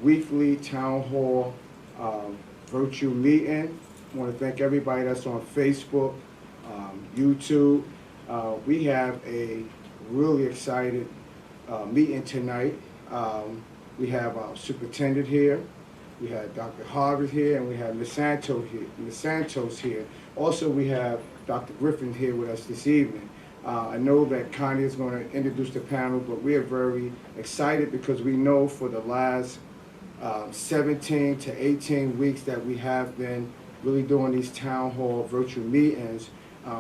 weekly town hall virtual meeting. I want to thank everybody that's on Facebook, YouTube. We have a really excited meeting tonight. We have our superintendent here. We have Dr. Harvard here, and we have Ms. Santos here. Also, we have Dr. Griffin here with us this evening. I know that Connie is going to introduce the panel, but we are very excited because we know for the last 17 to 18 weeks that we have been really doing these town hall virtual meetings.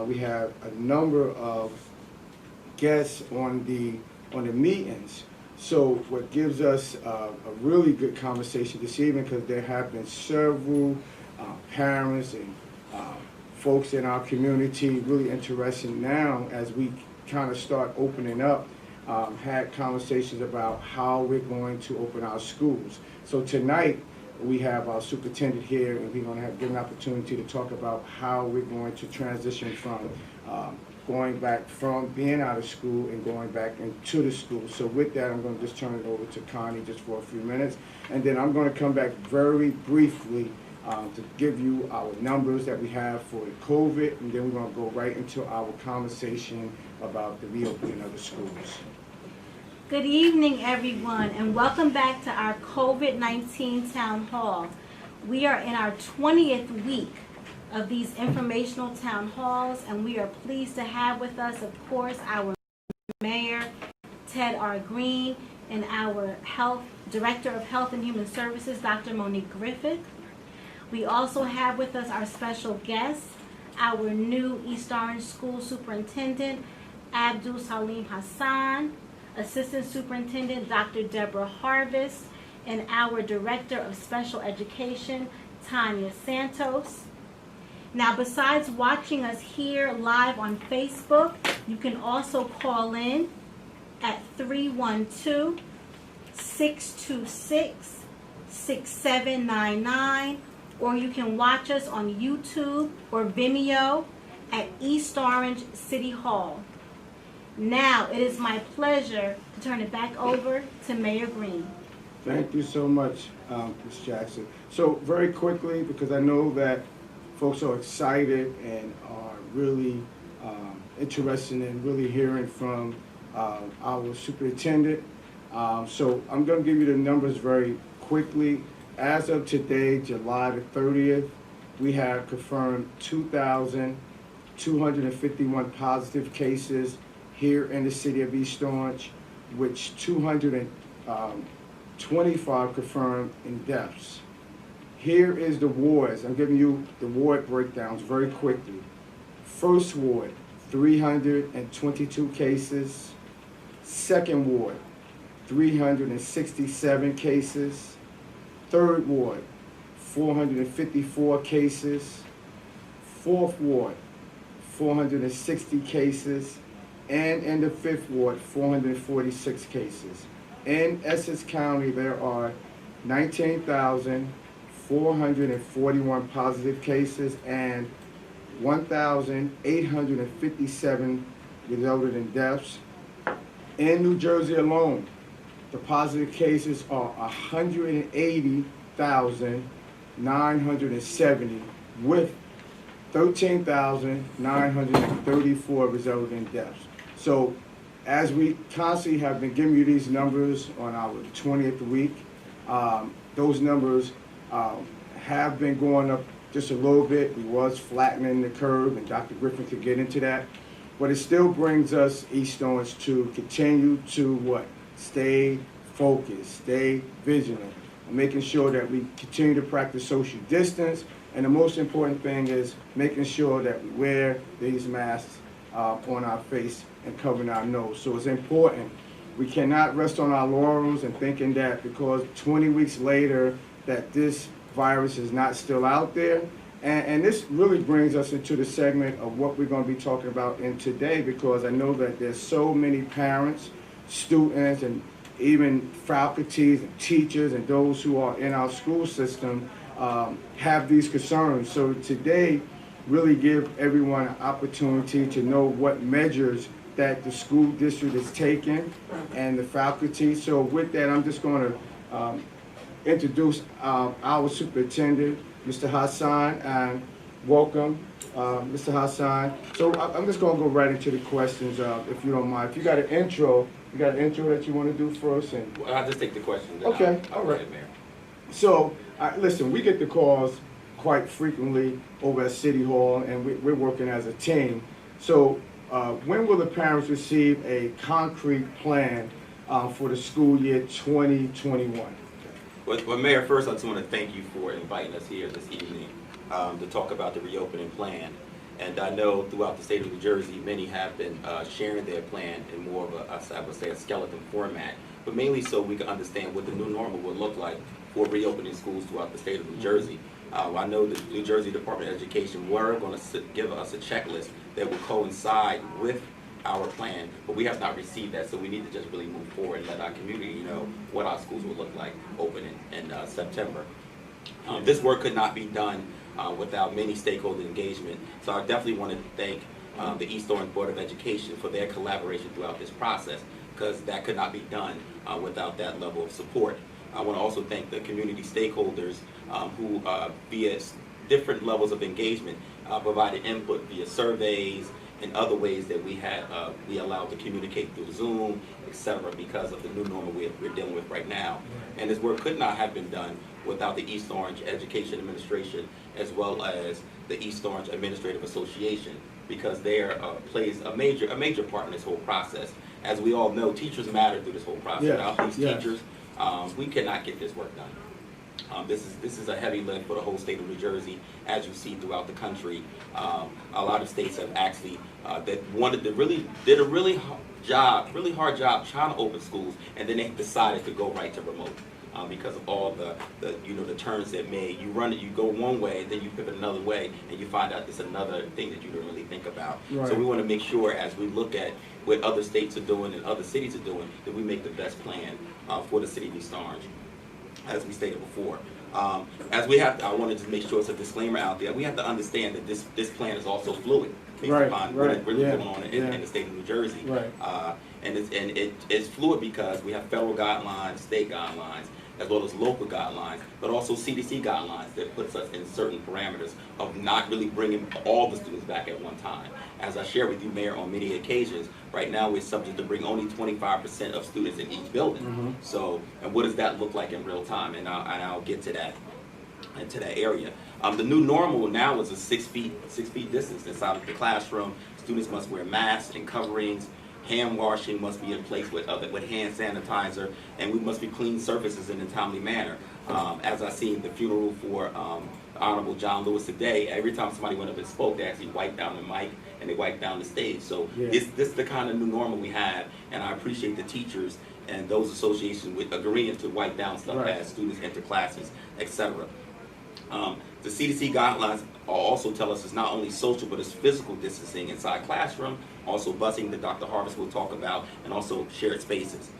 We have a number of guests on the meetings. So what gives us a really good conversation this evening, because there have been several parents and folks in our community really interested now as we kind of start opening up, had conversations about how we're going to open our schools. So tonight we have our superintendent here, and we're going to give an opportunity to talk about how we're going to transition from going back from being out of school and going back into the school. So with that, I'm going to just turn it over to Connie just for a few minutes, and then I'm going to come back very briefly to give you our numbers that we have for the COVID, and then we're going to go right into our conversation about the reopening of the schools. Good evening, everyone, and welcome back to our COVID-19 Town Hall. We are in our 20th week of these informational town halls, and we are pleased to have with us, of course, our Mayor, Ted R. Green, and our Director of Health and Human Services, Dr. Monique Griffith. We also have with us our special guest, our new East Orange School Superintendent, Abdul Salim Hassan, Assistant Superintendent, Dr. Deborah Harvest, and our Director of Special Education, Tanya Santos. Now, besides watching us here live on Facebook, you can also call at 312-626-6799, or you can watch us on YouTube or Vimeo at East Orange City Hall. Now, it is my pleasure to turn it back over to Mayor Green. Thank you so much, Ms. Jackson. So very quickly, because I know that folks are excited and are really interested in really hearing from our superintendent. So I'm going to give you the numbers very quickly. As of today, July the 30th, we have confirmed 2,251 positive cases here in the city of East Orange, which 225 confirmed in deaths. Here is the wards. I'm giving you the ward breakdowns very quickly. First ward, 322 cases. Second ward, 367 cases. Third ward, 454 cases. Fourth ward, 460 cases. And in the fifth ward, 446 cases. In Essex County, there are 19,441 positive cases and 1,857 resulted in deaths. In New Jersey alone, the positive cases are 180,970 with 13,934 resulted in deaths. So as we constantly have been giving you these numbers on our 20th week, those numbers have been going up just a little bit. We was flattening the curve, and Dr. Griffin could get into that. But it still brings us, East Orange, to continue to what? Stay focused, stay vigilant, and making sure that we continue to practice social distance. And the most important thing is making sure that we wear these masks on our face and covering our nose. So it's important. We cannot rest on our laurels and thinking that because 20 weeks later that this virus is not still out there. And this really brings us into the segment of what we're going to be talking about in today, because I know that there's so many parents, students, and even faculties and teachers and those who are in our school system have these concerns. So today, really give everyone an opportunity to know what measures that the school district is taking and the faculty. So with that, I'm just going to introduce our superintendent, Mr. Hassan, and welcome, Mr. Hassan. So I'm just going to go right into the questions, if you don't mind. If you got an intro that you want to do first? And Well, I'll just take the question. Okay, all right. Mayor. so, listen, we get the calls quite frequently over at City Hall, and we're working as a team. So, when will the parents receive a concrete plan for the school year 2021? Well, Mayor, first I just want to thank you for inviting us here this evening to talk about the reopening plan. And I know throughout the state of New Jersey, many have been sharing their plan in more of a, I would say, a skeleton format, but mainly so we can understand what the new normal would look like for reopening schools throughout the state of New Jersey. I know the New Jersey Department of Education were going to give us a checklist that will coincide with our plan, but we have not received that, so we need to just really move forward and let our community know what our schools will look like opening in September. This work could not be done without many stakeholder engagement, so I definitely want to thank the East Orange Board of Education for their collaboration throughout this process, because that could not be done without that level of support. I want to also thank the community stakeholders who, via different levels of engagement, provided input via surveys and other ways that we allowed to communicate through Zoom, etc., because of the new normal we're dealing with right now. And this work could not have been done without the East Orange Education Administration as well as the East Orange Administrative Association, because they plays a major part in this whole process. As we all know, teachers matter through this whole process. Yes, Without these yes. teachers, we cannot get this work done. This is a heavy lift for the whole state of New Jersey, as you see throughout the country. A lot of states have actually did a really hard job trying to open schools, and then they decided to go right to remote because of all the turns that made. You go one way, then you pivot another way, and you find out it's another thing that you don't really think about. Right. So we want to make sure, as we look at what other states are doing and other cities are doing, that we make the best plan for the city of East Orange, as we stated before. I wanted to make sure it's a disclaimer out there. We have to understand that this plan is also fluid based upon what's really going on in the state of New Jersey. Right. And it's fluid because we have federal guidelines, state guidelines, as well as local guidelines, but also CDC guidelines that puts us in certain parameters of not really bringing all the students back at one time. As I shared with you, Mayor, on many occasions, right now we're subject to bring only 25% of students in each building. Mm-hmm. So, and what does that look like in real time? And I'll get to that, into that area. The new normal now is a 6 feet distance inside of the classroom. Students must wear masks and coverings. Hand washing must be in place with hand sanitizer, and we must be clean surfaces in a timely manner. As I seen the funeral for Honorable John Lewis today, every time somebody went up and spoke, they actually wiped down the mic and they wiped down the stage. So this is the kind of new normal we have, and I appreciate the teachers and those associations with agreeing to wipe down stuff as students enter classes, etc. The CDC guidelines also tell us it's not only social, but it's physical distancing inside classroom, also busing that Dr. Harvest will talk about, and also shared spaces.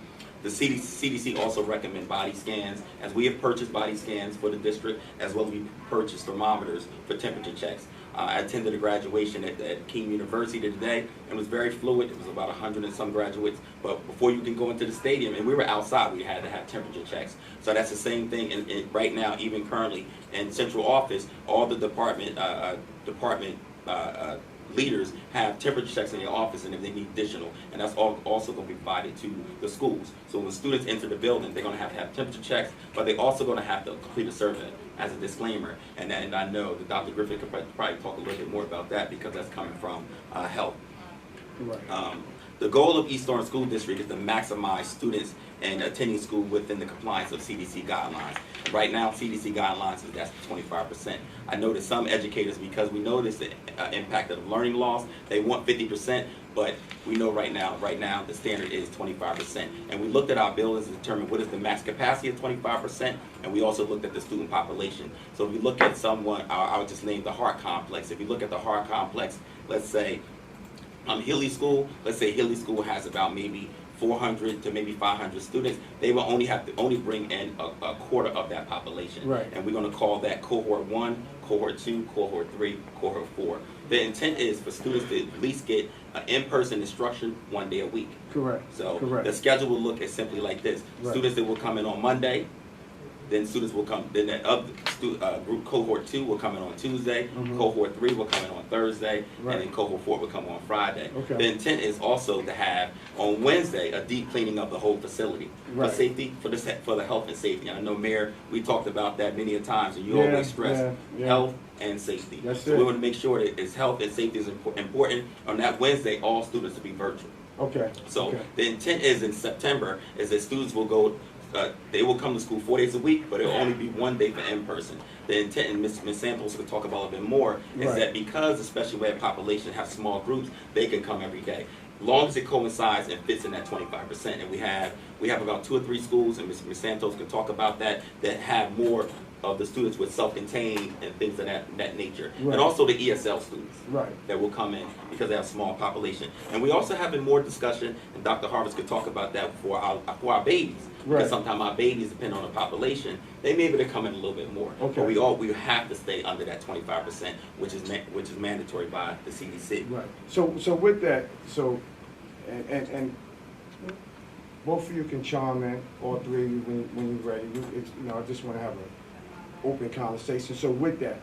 The CDC also recommend body scans, as we have purchased body scans for the district, as well as we purchased thermometers for temperature checks. I attended a graduation at King University today, and it was very fluid. It was about 100 and some graduates, but before you can go into the stadium, and we were outside, we had to have temperature checks. So that's the same thing right now, even currently in central office, all the department leaders have temperature checks in their office, and if they need additional, and that's also going to be provided to the schools. So when students enter the building, they're going to have temperature checks, but they're also going to have to complete a survey as a disclaimer. And I know that Dr. Griffith could probably talk a little bit more about that, because that's coming from health. Right. The goal of East Orange School District is to maximize students and attending school within the compliance of CDC guidelines. Right now, CDC guidelines is that's 25%. I know that some educators, because we notice the impact of learning loss, they want 50%, but we know right now the standard is 25%. And we looked at our buildings to determine what is the max capacity of 25%, and we also looked at the student population. So if you look at someone, I'll just name the Hart Complex. If you look at the Hart Complex, let's say Hilly School, let's say Hilly School has about maybe 400 to maybe 500 students. They will only bring in a quarter of that population. Right. And we're going to call that cohort 1, cohort 2, cohort 3, cohort 4. The intent is for students to at least get in-person instruction 1 day a week. Correct. So Correct. the schedule will look as simply like this. Right. Students that will come in on Monday, Then students will come. Then that group cohort 2 will come in on Tuesday. Cohort 3 will come in on Thursday, and then cohort 4 will come on Friday. Okay. The intent is also to have on Wednesday a deep cleaning of the whole facility for safety, for the health and safety. And I know, Mayor, we talked about that many a times, and you always stress health and safety. So we want to make sure that it's health and safety is important. On that Wednesday, all students will be virtual. Okay. So the intent is in September is that students will go. They will come to school 4 days a week, but it'll only be 1 day for in-person. The intent, and Ms. Santos will talk about it a bit more, is that because, especially where population have small groups, they can come every day. Long as it coincides and fits in that 25%. And we have about 2 or 3 schools, and Ms. Santos can talk about that have more of the students with self-contained and things of that nature. And also the ESL students that will come in because they have a small population. And we also having more discussion, and Dr. Harvest could talk about that for our babies. Because sometimes our babies, depending on the population, they may be able to come in a little bit more. But we have to stay under that 25%, which is mandatory by the CDC. Right. So with that, and both of you can chime in, all three of you when you're ready. I just want to have an open conversation. So with that,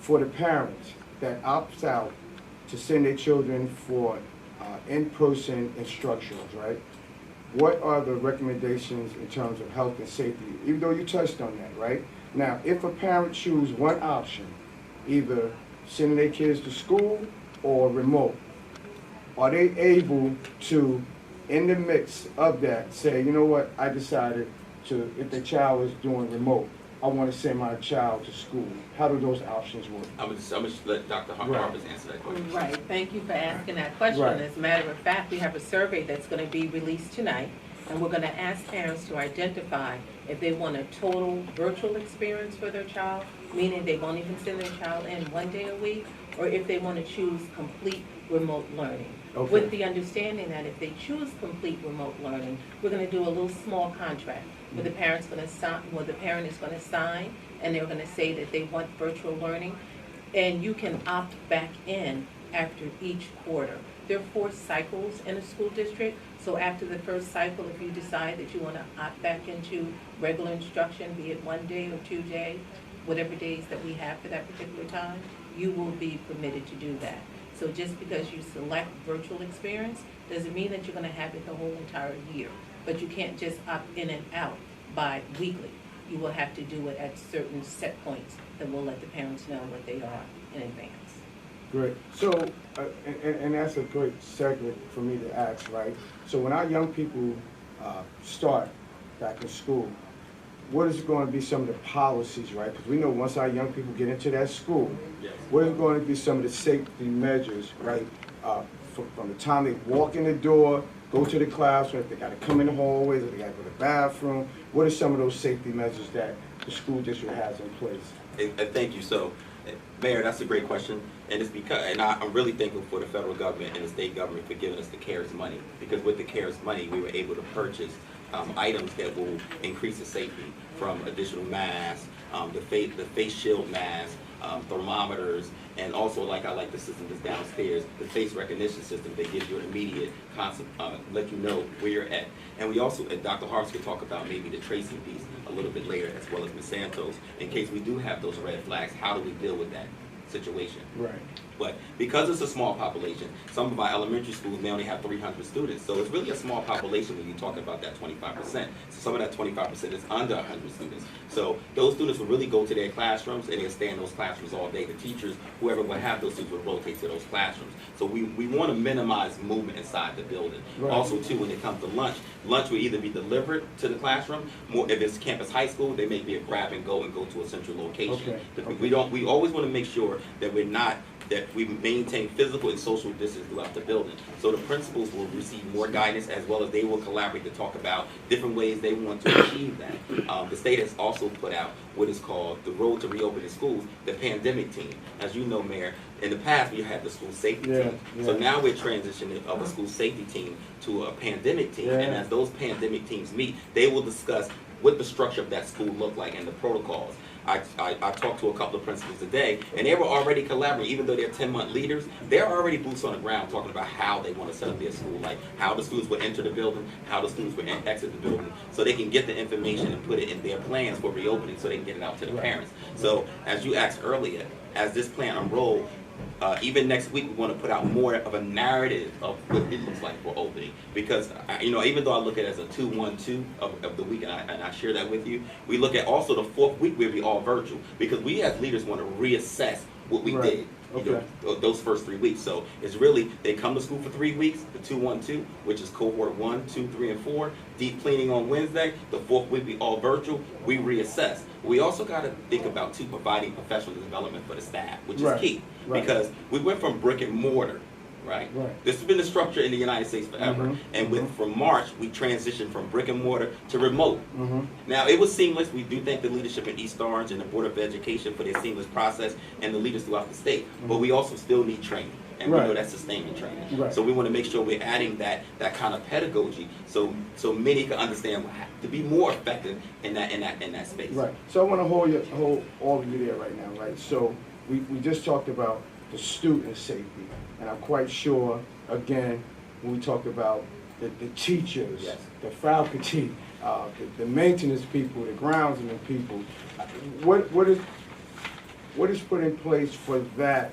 for the parents that opts out to send their children for in-person instructions, right? What are the recommendations in terms of health and safety? Even though you touched on that, right? Now, if a parent chooses one option, either sending their kids to school or remote, are they able to, in the mix of that, say, you know what, I decided to, if the child is doing remote, I want to send my child to school. How do those options work? I'm going to let Dr. Harvest answer that question. Right. Thank you for asking that question. As a matter of fact, we have a survey that's going to be released tonight, and we're going to ask parents to identify if they want a total virtual experience for their child, meaning they won't even send their child in 1 day a week, or if they want to choose complete remote learning. With the understanding that if they choose complete remote learning, we're going to do a little small contract where the parent's going to sign, where the parent is going to sign, and they're going to say that they want virtual learning, and you can opt back in after each quarter. There are 4 cycles in a school district, so after the first cycle, if you decide that you want to opt back into regular instruction, be it 1 day or 2 days, whatever days that we have for that particular time, you will be permitted to do that. So just because you select virtual experience doesn't mean that you're going to have it the whole entire year. But you can't just opt in and out by weekly. You will have to do it at certain set points that will let the parents know what they are in advance. Great. So, and that's a great segment for me to ask, right? So when our young people start back in school, what is going to be some of the policies, right? Because we know once our young people get into that school, what are going to be some of the safety measures, right? From the time they walk in the door, go to the classroom, if they got to come in the hallways, if they got to go to the bathroom, what are some of those safety measures that the school district has in place? Thank you. So, Mayor, that's a great question, and it's because, and I'm really thankful for the federal government and the state government for giving us the CARES money, because with the CARES money, we were able to purchase items that will increase the safety, from additional masks, the face shield masks, thermometers, and also, like I like the system that's downstairs, the face recognition system that gives you an immediate concept, let you know where you're at. And we also, and Dr. Harvest could talk about maybe the tracing piece a little bit later, as well as Ms. Santos, in case we do have those red flags. How do we deal with that situation? Right. But because it's a small population, some of our elementary schools may only have 300 students. So it's really a small population when you talk about that 25%. So some of that 25% is under 100 students. So those students will really go to their classrooms, and they'll stay in those classrooms all day. The teachers, whoever will have those students, will rotate to those classrooms. So we want to minimize movement inside the building. Right. Also, too, when it comes to lunch will either be delivered to the classroom. More if it's campus high school, they may be a grab and go to a central location. We always want to make sure that we maintain physical and social distance throughout the building. So the principals will receive more guidance, as well as they will collaborate to talk about different ways they want to achieve that. The state has also put out what is called the Road to Reopening Schools, the pandemic team. As you know, Mayor, in the past we had the school safety team. So now we're transitioning of a school safety team to a pandemic team. And as those pandemic teams meet, they will discuss what the structure of that school looked like and the protocols. I talked to a couple of principals today, and they were already collaborating. Even though they're 10-month leaders, they're already boots on the ground talking about how they want to set up their school, like how the students would enter the building, how the students would exit the building, so they can get the information and put it in their plans for reopening so they can get it out to the parents. So as you asked earlier, as this plan unrolled, even next week we want to put out more of a narrative of what it looks like for opening, because even though I look at it as a 2-1-2 of the week, and I share that with you, we look at also the 4th week where we all virtual, because we as leaders want to reassess what we did. Those first 3 weeks. So it's really, they come to school for 3 weeks, the 2-1-2, which is cohort 1, 2, 3, and 4, deep cleaning on Wednesday. The 4th week we all virtual, we reassess. We also got to think about providing professional development for the staff, which is key, because we went from brick and mortar, right? This has been the structure in the United States forever, and from March we transitioned from brick and mortar to remote. Now it was seamless. We do thank the leadership in East Orange and the Board of Education for their seamless process, and the leaders throughout the state. But we also still need training, and we know that's sustaining training. So we want to make sure we're adding that kind of pedagogy, so many can understand to be more effective in that space. So I want to hold all of you there right now, right? So we just talked about the student safety, and I'm quite sure, again, when we talk about the teachers, the faculty, the maintenance people, the groundsman people, what is put in place for that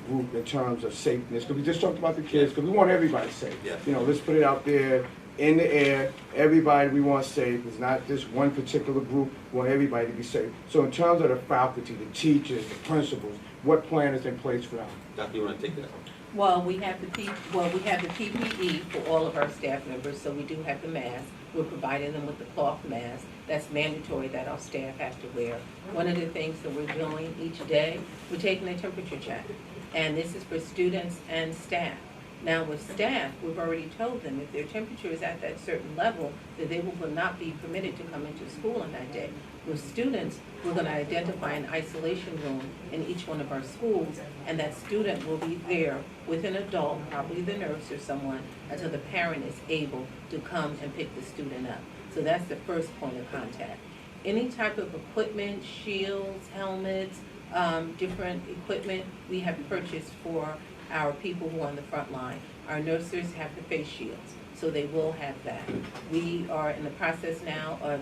group in terms of safeness? Because we just talked about the kids, because we want everybody safe. Let's put it out there in the air. Everybody we want safe. It's not just one particular group. We want everybody to be safe. So in terms of the faculty, the teachers, the principals, what plan is in place for them? Dr. You want to take that? Well, we have the PPE for all of our staff members, so we do have the mask. We're providing them with the cloth mask. That's mandatory that our staff have to wear. One of the things that we're doing each day, we're taking a temperature check, and this is for students and staff. Now with staff, we've already told them if their temperature is at that certain level, that they will not be permitted to come into school on that day. With students, we're going to identify an isolation room in each one of our schools, and that student will be there with an adult, probably the nurse or someone, until the parent is able to come and pick the student up. So that's the first point of contact. Any type of equipment, shields, helmets, different equipment we have purchased for our people who are on the front line. Our nurses have the face shields, so they will have that. We are in the process now of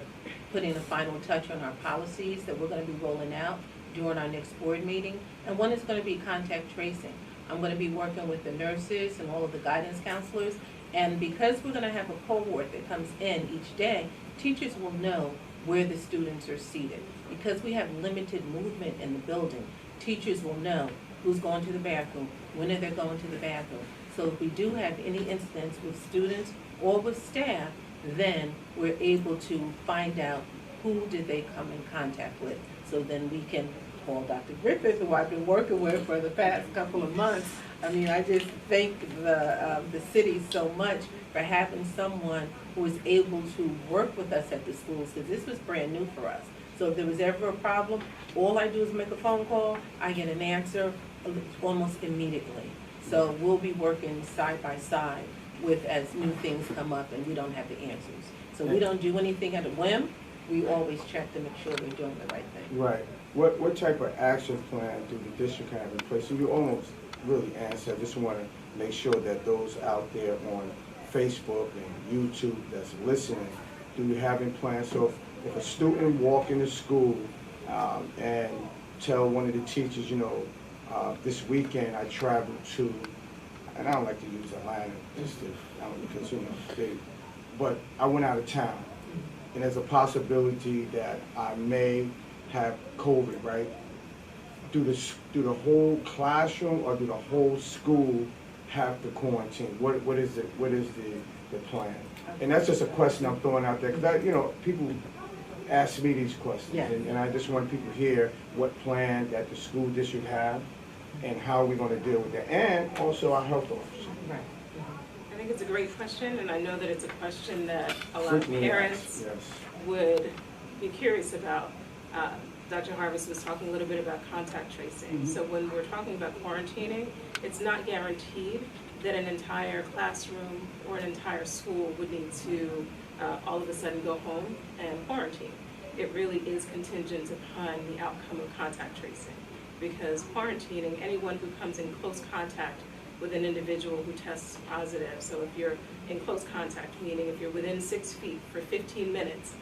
putting the final touch on our policies that we're going to be rolling out during our next board meeting. And one is going to be contact tracing. I'm going to be working with the nurses and all of the guidance counselors. And because we're going to have a cohort that comes in each day, teachers will know where the students are seated. Because we have limited movement in the building, teachers will know who's going to the bathroom, when are they going to the bathroom. So if we do have any incidents with students or with staff, then we're able to find out who did they come in contact with. So then we can call Dr. Griffith, who I've been working with for the past couple of months. I mean, I just thank the city so much for having someone who is able to work with us at the schools, because this was brand new for us. So if there was ever a problem, all I do is make a phone call, I get an answer almost immediately. So we'll be working side by side with as new things come up and we don't have the answers. So we don't do anything at a whim. We always check to make sure we're doing the right thing. Right. What type of action plan do the district have in place? So you almost really answered. I just want to make sure that those out there on Facebook and YouTube that's listening, do you have in plan? So if a student walk into school and tell one of the teachers, this weekend I traveled to, and I don't like to use Atlanta, because but I went out of town, and there's a possibility that I may have COVID, right? Do the whole classroom or do the whole school have to quarantine? What is the plan? And that's just a question I'm throwing out there, because people ask me these questions, and I just want people to hear what plan that the school district have and how we're going to deal with that, and also our health officer. Right. I think it's a great question, and I know that it's a question that a lot of parents would be curious about. Dr. Harvest was talking a little bit about contact tracing. So when we're talking about quarantining, it's not guaranteed that an entire classroom or an entire school would need to all of a sudden go home and quarantine. It really is contingent upon the outcome of contact tracing, because quarantining anyone who comes in close contact with an individual who tests positive. So if you're in close contact, meaning if you're within 6 feet for 15 minutes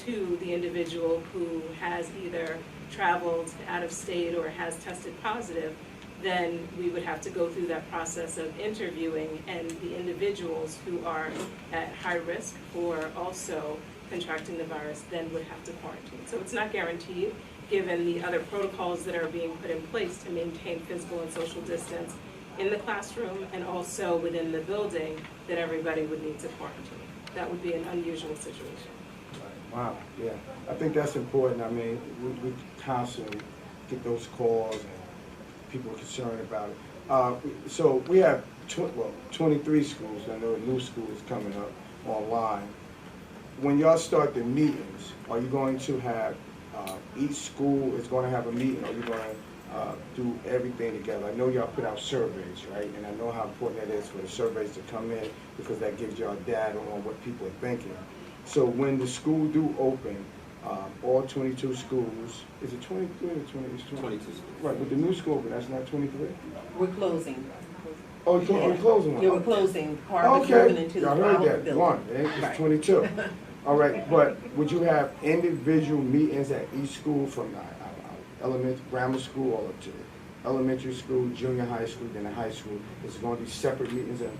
to the individual who has either traveled out of state or has tested positive, then we would have to go through that process of interviewing, and the individuals who are at high risk for also contracting the virus then would have to quarantine. So it's not guaranteed, given the other protocols that are being put in place to maintain physical and social distance in the classroom and also within the building, that everybody would need to quarantine. That would be an unusual situation. Wow, yeah. I think that's important. I mean, we constantly get those calls and people are concerned about it. So we have 23 schools. I know a new school is coming up online. When y'all start the meetings, are you going to have, each school is going to have a meeting, or are you going to do everything together? I know y'all put out surveys, right? And I know how important that is for the surveys to come in, because that gives y'all data on what people are thinking. So when the school do open, all 22 schools, is it 23 or 20? It's 22 schools. Right, but the new school open, that's not 23? We're closing. Oh, we're closing one? Yeah, we're closing. Part of it's moving into the y'all heard final that, building. one, it's Right. 22. All right, but would you have individual meetings at each school, from elementary, grammar school, all up to elementary school, junior high school, then the high school? Is it going to be separate meetings at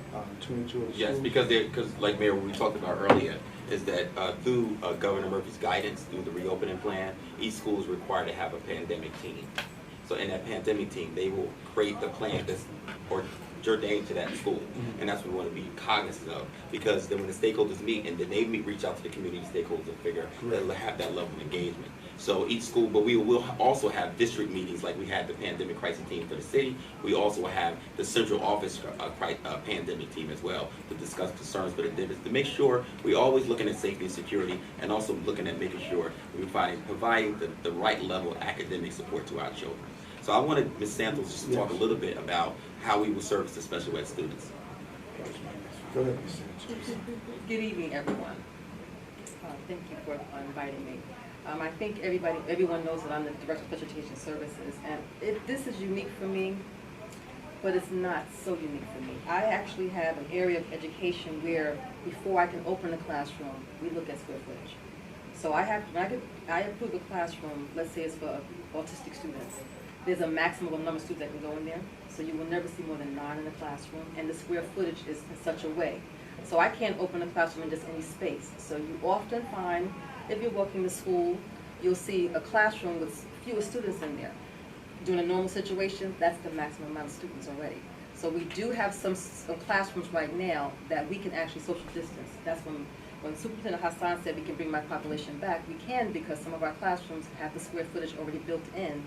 22 of the Yes, schools? because like Mayor, we talked about earlier, is that through Governor Murphy's guidance, through the reopening plan, each school is required to have a pandemic team. So in that pandemic team, they will create the plan that's ordained to that school, and that's what we want to be cognizant of, because then when the stakeholders meet, and then they reach out to the community stakeholders and figure they'll have that level of engagement. So each school, but we will also have district meetings, like we had the pandemic crisis team for the city. We also have the central office pandemic team as well, to discuss concerns for the districts, to make sure we're always looking at safety and security, and also looking at making sure we're providing the right level of academic support to our children. So I wanted Ms. Santos just to talk a little bit about how we will service the special ed students. Go ahead, Ms. Sanchez. Good evening, everyone. Thank you for inviting me. I think everyone knows that I'm the Director of Special Education Services, and this is unique for me, but it's not so unique for me. I actually have an area of education where, before I can open a classroom, we look at square footage. So I approve a classroom, let's say it's for autistic students. There's a maximum number of students that can go in there, so you will never see more than 9 in the classroom, and the square footage is in such a way. So I can't open a classroom in just any space. So you often find, if you're walking to school, you'll see a classroom with fewer students in there. During a normal situation, that's the maximum amount of students already. So we do have some classrooms right now that we can actually social distance. That's when Superintendent Hassan said we can bring my population back, we can, because some of our classrooms have the square footage already built in,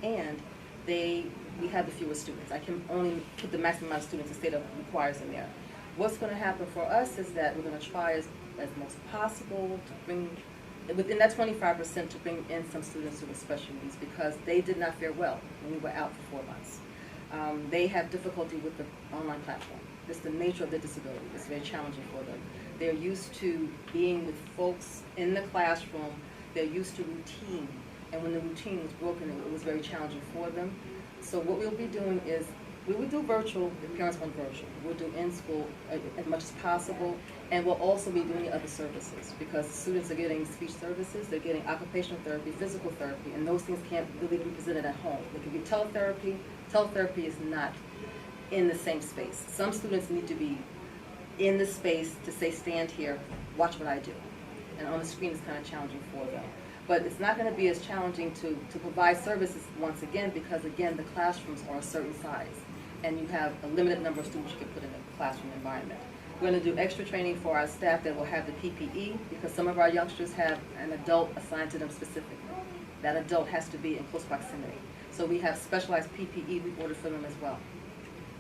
and we have the fewer students. I can only put the maximum amount of students the state requires in there. What's going to happen for us is that we're going to try as much possible to bring, within that 25%, to bring in some students with special needs, because they did not fare well when we were out for 4 months. They have difficulty with the online platform. It's the nature of their disability. It's very challenging for them. They're used to being with folks in the classroom. They're used to routine. And when the routine was broken, it was very challenging for them. So what we'll be doing is, we will do virtual, the parents want virtual. We'll do in-school as much as possible, and we'll also be doing other services, because students are getting speech services, they're getting occupational therapy, physical therapy, and those things can't really be presented at home. They can be teletherapy. Teletherapy is not in the same space. Some students need to be in the space to say, stand here, watch what I do. And on the screen is kind of challenging for them. But it's not going to be as challenging to provide services once again, because again, the classrooms are a certain size, and you have a limited number of students you can put in a classroom environment. We're going to do extra training for our staff that will have the PPE, because some of our youngsters have an adult assigned to them specifically. That adult has to be in close proximity. So we have specialized PPE we ordered for them as well.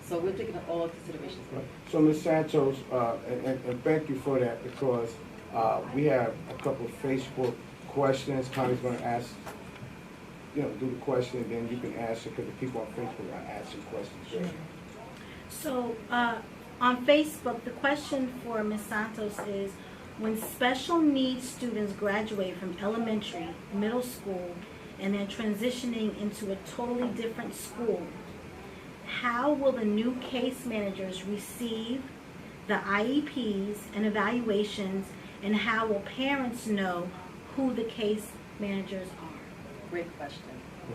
So we're taking all of considerations. So Ms. Santos, and thank you for that, because we have a couple of Facebook questions. Connie's going to ask, do the question, and then you can answer, because the people on Facebook are asking questions. Sure. So on Facebook, the question for Ms. Santos is, When special needs students graduate from elementary, middle school, and then transitioning into a totally different school, how will the new case managers receive the IEPs and evaluations, and how will parents know who the case managers are? Great question.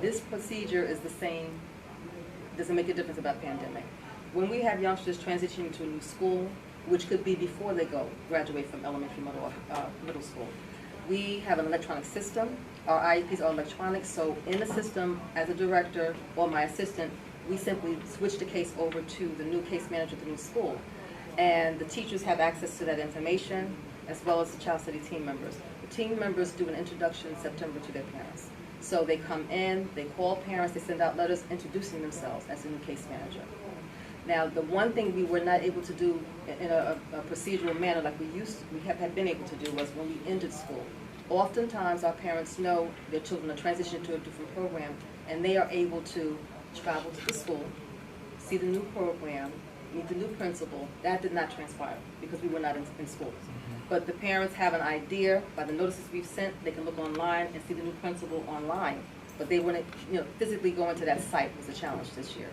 This procedure is the same, doesn't make a difference about pandemic. When we have youngsters transitioning to a new school, which could be before they graduate from elementary, middle school, we have an electronic system. Our IEPs are electronic, so in the system, as a director or my assistant, we simply switch the case over to the new case manager of the new school. And the teachers have access to that information, as well as the Child Study team members. The team members do an introduction in September to their parents. So they come in, they call parents, they send out letters introducing themselves as the new case manager. Now, the one thing we were not able to do in a procedural manner like we have been able to do was when we ended school. Oftentimes, our parents know their children are transitioning to a different program, and they are able to travel to the school, see the new program, meet the new principal. That did not transpire because we were not in schools. But the parents have an idea by the notices we've sent. They can look online and see the new principal online. But they wouldn't, physically go into that site was a challenge this year.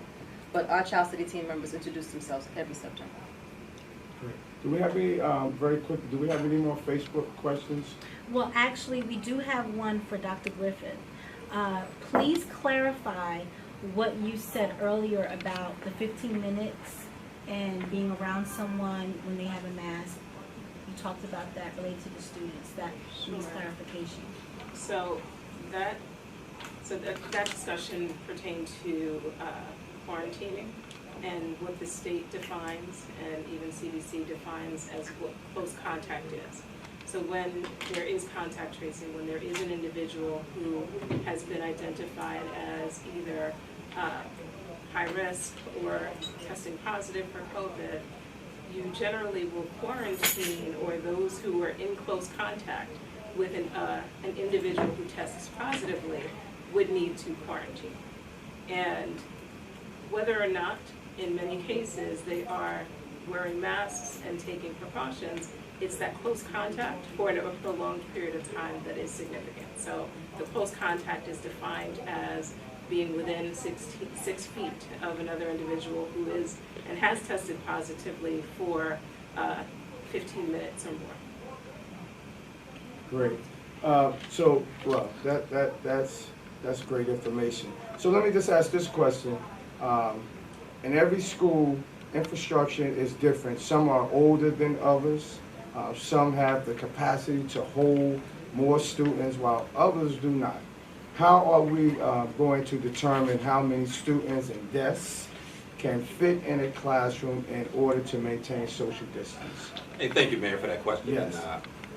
But our Child Study team members introduce themselves every September. Great. Do we have any, very quick, do we have any more Facebook questions? Well, actually, we do have one for Dr. Griffith. Please clarify what you said earlier about the 15 minutes and being around someone when they have a mask. You talked about that related to the students. That needs clarification. So that discussion pertained to quarantining and what the state defines and even CDC defines as what close contact is. So when there is contact tracing, when there is an individual who has been identified as either high risk or testing positive for COVID, you generally will quarantine, or those who are in close contact with an individual who tests positively would need to quarantine. And whether or not, in many cases, they are wearing masks and taking precautions, it's that close contact for a prolonged period of time that is significant. So the close contact is defined as being within 6 feet of another individual who is and has tested positively for 15 minutes or more. Great. That's great information. So let me just ask this question. In every school, infrastructure is different. Some are older than others. Some have the capacity to hold more students while others do not. How are we going to determine how many students and desks can fit in a classroom in order to maintain social distance? Hey, thank you, Mayor, for that question. Yes.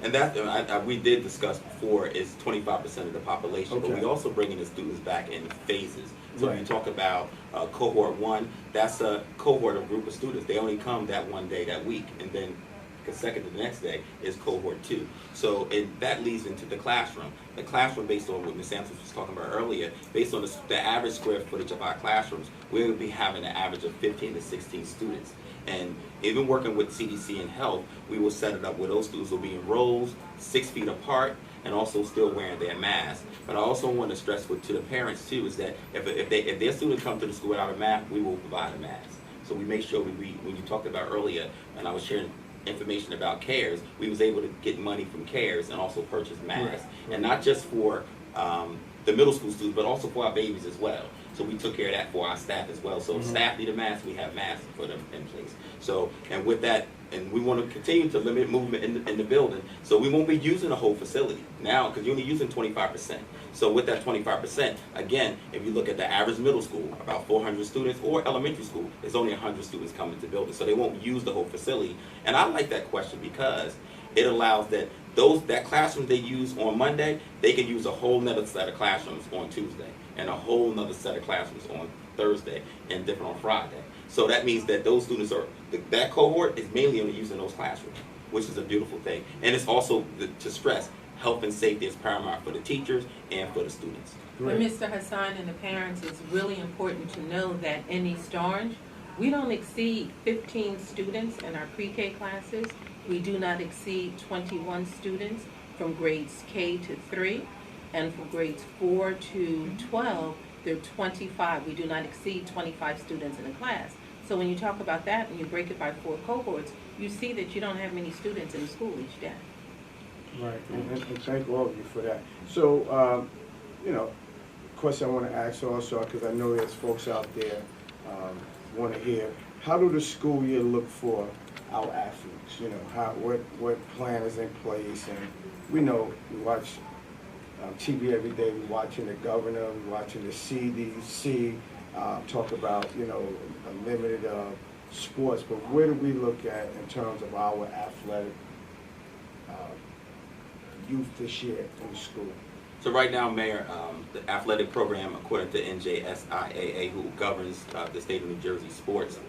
And that we did discuss before is 25% of the population, Okay. but we also bringing the students back in phases. So Right. when you talk about cohort 1, that's a cohort of group of students. They only come that one day, that week, and then consecutive the next day is cohort 2. So that leads into the classroom. The classroom, based on what Ms. Sampson was talking about earlier, based on the average square footage of our classrooms, we would be having an average of 15 to 16 students. And even working with CDC and health, we will set it up where those students will be in rows, 6 feet apart, and also still wearing their mask. But I also want to stress to the parents too is that if their student come to the school without a mask, we will provide a mask. So we make sure when you talked about earlier, and I was sharing information about CARES, we was able to get money from CARES and also purchase masks. Right. And not just for the middle school students, but also for our babies as well. So we took care of that for our staff as well. So if staff need a mask, we have masks for them in place. So, and with that, and we want to continue to limit movement in the building. So we won't be using the whole facility now because you're only using 25%. So with that 25%, again, if you look at the average middle school, about 400 students, or elementary school, there's only 100 students coming to the building. So they won't use the whole facility. And I like that question because it allows that classroom they use on Monday, they can use a whole nother set of classrooms on Tuesday, and a whole nother set of classrooms on Thursday, and different on Friday. So that means that those students that cohort is mainly only using those classrooms, which is a beautiful thing. And it's also, to stress, health and safety is paramount for the teachers and for the students. For Mr. Hassan and the parents, it's really important to know that in East Orange, we don't exceed 15 students in our pre-K classes, We do not exceed 21 students from grades K to 3, and from grades 4 to 12, there are 25. We do not exceed 25 students in a class. So when you talk about that and you break it by 4 cohorts, you see that you don't have many students in the school each day. Right, and thank all of you for that. So, you know, question I want to ask also, because I know there's folks out there want to hear, how do the school year look for our athletes? You know, what plan is in place? And we know we watch TV every day. We're watching the governor, we're watching the CDC talk about, you know, limited sports. But where do we look at in terms of our athletic youth this year in the school? So right now, Mayor, the athletic program, according to NJSIAA, who governs the state of New Jersey sports,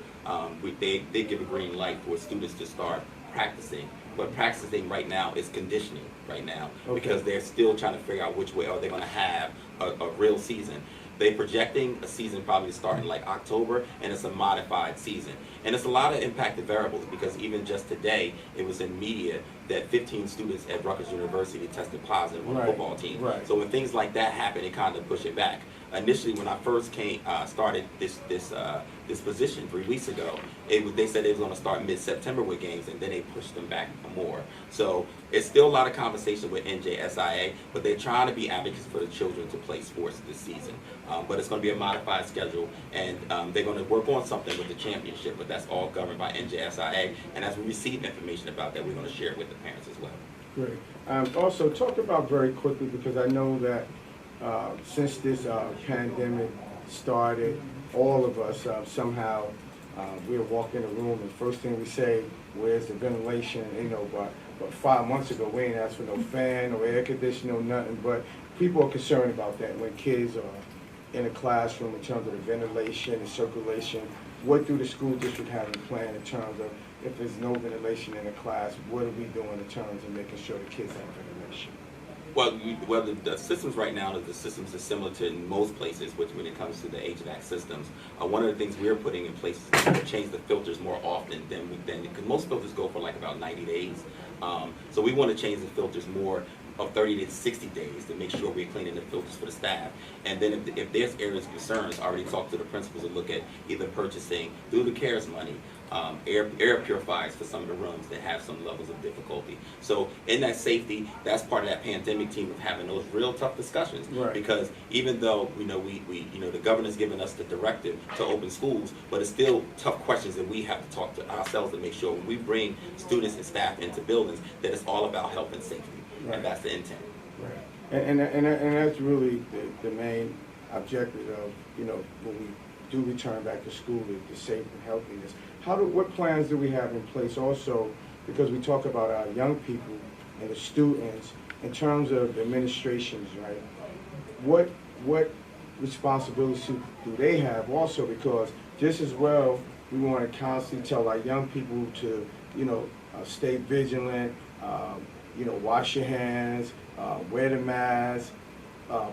they give a green light for students to start practicing. But practicing right now is conditioning right now, because they're still trying to figure out which way are they going to have a real season. They're projecting a season probably to start in like October, and it's a modified season. And it's a lot of impacted variables, because even just today, it was in media that 15 students at Rutgers University tested positive on the football team. Right. So when things like that happen, it kind of push it back. Initially, when I first started this position 3 weeks ago, they said they was going to start mid-September with games, and then they pushed them back more. So it's still a lot of conversation with NJSIA, but they're trying to be advocates for the children to play sports this season. But it's going to be a modified schedule, and they're going to work on something with the championship, but that's all governed by NJSIA. And as we receive information about that, we're going to share it with the parents as well. Great. Also, talk about very quickly, because I know that since this pandemic started, all of us somehow we're walking in the room, and first thing we say, where's the ventilation? You know, but 5 months ago we ain't asked for no fan or air conditioner or nothing. But people are concerned about that when kids are in a classroom in terms of the ventilation and circulation. What do the school district have in plan in terms of, if there's no ventilation in the class, what are we doing in terms of making sure the kids have ventilation? Well, the systems right now, the systems are similar to most places when it comes to the HVAC systems. One of the things we're putting in place is to change the filters more often because most filters go for like about 90 days. So we want to change the filters more of 30 to 60 days to make sure we're cleaning the filters for the staff. And then if there's areas of concerns, I already talked to the principals to look at either purchasing through the CARES money, air purifiers for some of the rooms that have some levels of difficulty. So in that safety, that's part of that pandemic team of having those real tough discussions. Right. Because even though we the governor's given us the directive to open schools, but it's still tough questions that we have to talk to ourselves to make sure when we bring students and staff into buildings that it's all about health and safety. Right. And that's the intent. Right. And that's really the main objective of, when we do return back to school, the safe and healthiness. What plans do we have in place also, because we talk about our young people and the students in terms of administrations, right? What responsibilities do they have also, because just as well we want to constantly tell our young people to, stay vigilant, wash your hands, wear the mask,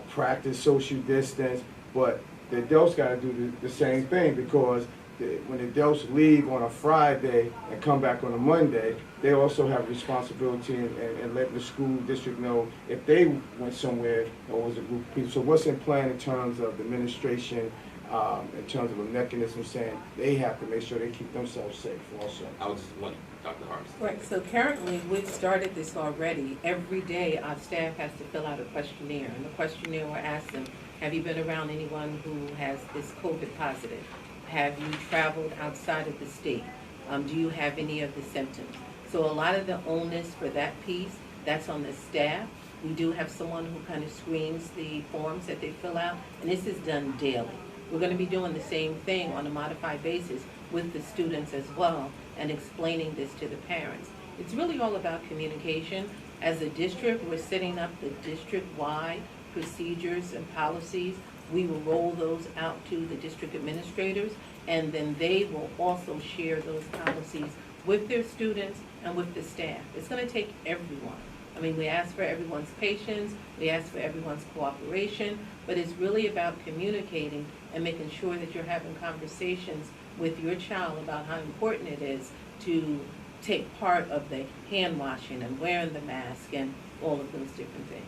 practice social distance, but the adults got to do the same thing, because when the adults leave on a Friday and come back on a Monday, they also have responsibility in letting the school district know if they went somewhere or was a group of people. So what's in plan in terms of the administration, in terms of a mechanism saying they have to make sure they keep themselves safe also? I would just want Dr. Harms. Right, so currently we've started this already. Every day our staff has to fill out a questionnaire, and the questionnaire will ask them, have you been around anyone who has this COVID positive? Have you traveled outside of the state? Do you have any of the symptoms? So a lot of the onus for that piece, that's on the staff. We do have someone who kind of screens the forms that they fill out, and this is done daily. We're going to be doing the same thing on a modified basis with the students as well, and explaining this to the parents. It's really all about communication. As a district, we're setting up the district-wide procedures and policies. We will roll those out to the district administrators, and then they will also share those policies with their students and with the staff. It's going to take everyone. I mean, we ask for everyone's patience, we ask for everyone's cooperation, but it's really about communicating and making sure that you're having conversations with your child about how important it is to take part of the hand washing and wearing the mask and all of those different things.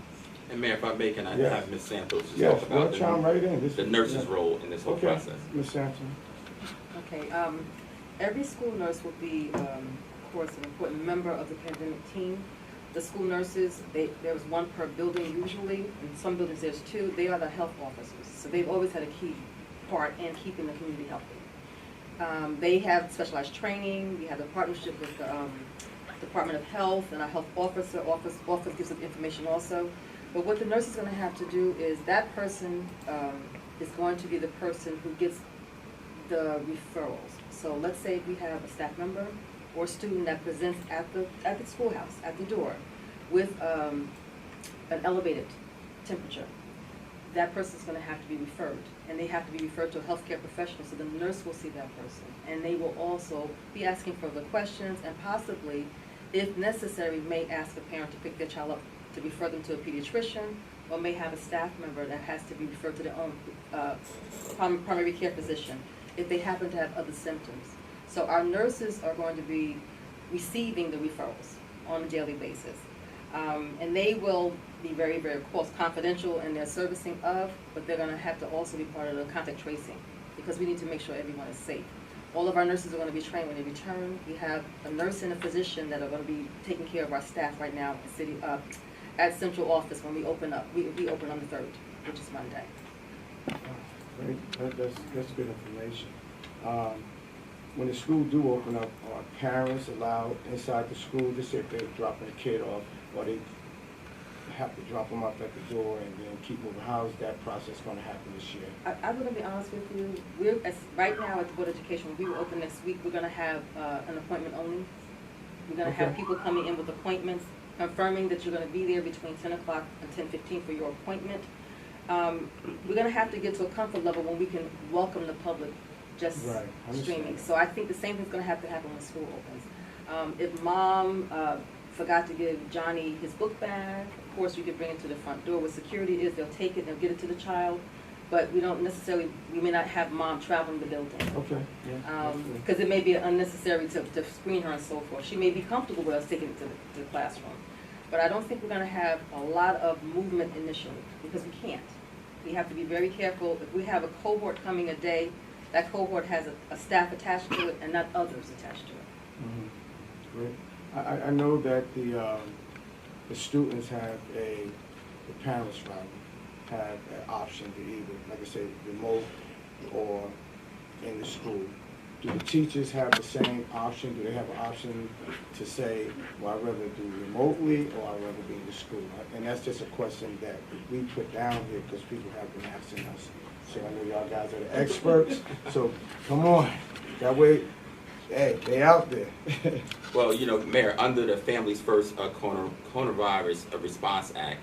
And Mayor, if I may, can I Yes. have Ms. Santos just Yes, talk well, about chime right in. the nurse's role in this whole Okay, process? Ms. Sampson. Okay, every school nurse will be, of course, an important member of the pandemic team. The school nurses, there's one per building usually, in some buildings there's two. They are the health officers, so they've always had a key part in keeping the community healthy. They have specialized training. We have a partnership with the Department of Health, and our health office gives us information also. But what the nurse is going to have to do is that person is going to be the person who gets the referrals. So let's say we have a staff member or student that presents at the schoolhouse, at the door, with an elevated temperature. That person is going to have to be referred, and they have to be referred to a healthcare professional, so the nurse will see that person. And they will also be asking further questions, and possibly, if necessary, may ask a parent to pick their child up to refer them to a pediatrician, or may have a staff member that has to be referred to their own primary care physician if they happen to have other symptoms. So our nurses are going to be receiving the referrals on a daily basis. And they will be very, very, of course, confidential in their servicing of, but they're going to have to also be part of the contact tracing because we need to make sure everyone is safe. All of our nurses are going to be trained when they return. We have a nurse and a physician that are going to be taking care of our staff right now at central office when we open up. We open on the 3rd, which is Monday. Great. That's good information. When the school do open up, are parents allowed inside the school, just say if they're dropping a kid off, or they have to drop them off at the door and then keep moving? How is that process going to happen this year? I'm going to be honest with you. Right now at the Board of Education, when we will open next week, we're going to have an appointment only. We're going to have people coming in with appointments, confirming that you're going to be there between 10 o'clock and 10:15 for your appointment. We're going to have to get to a comfort level when we can welcome the public just streaming. So I think the same thing's going to have to happen when school opens. If mom forgot to give Johnny his book bag, of course we could bring it to the front door. Where security is, they'll take it, they'll get it to the child. But we may not have mom traveling the building. Okay. Because it may be unnecessary to screen her and so forth. She may be comfortable with us taking it to the classroom. But I don't think we're going to have a lot of movement initially because we can't. We have to be very careful. If we have a cohort coming a day, that cohort has a staff attached to it and not others attached to it. Mm-hmm. Great. I know that the students have the parents rather, have an option to either, like I said, remote or in the school. Do the teachers have the same option? Do they have an option to say, well, I'd rather do remotely or I'd rather be in the school? And that's just a question that we put down here because people have been asking us. So I know y'all guys are the experts, so come on. That way, hey, they out there. Well, Mayor, under the Families First Coronavirus Response Act,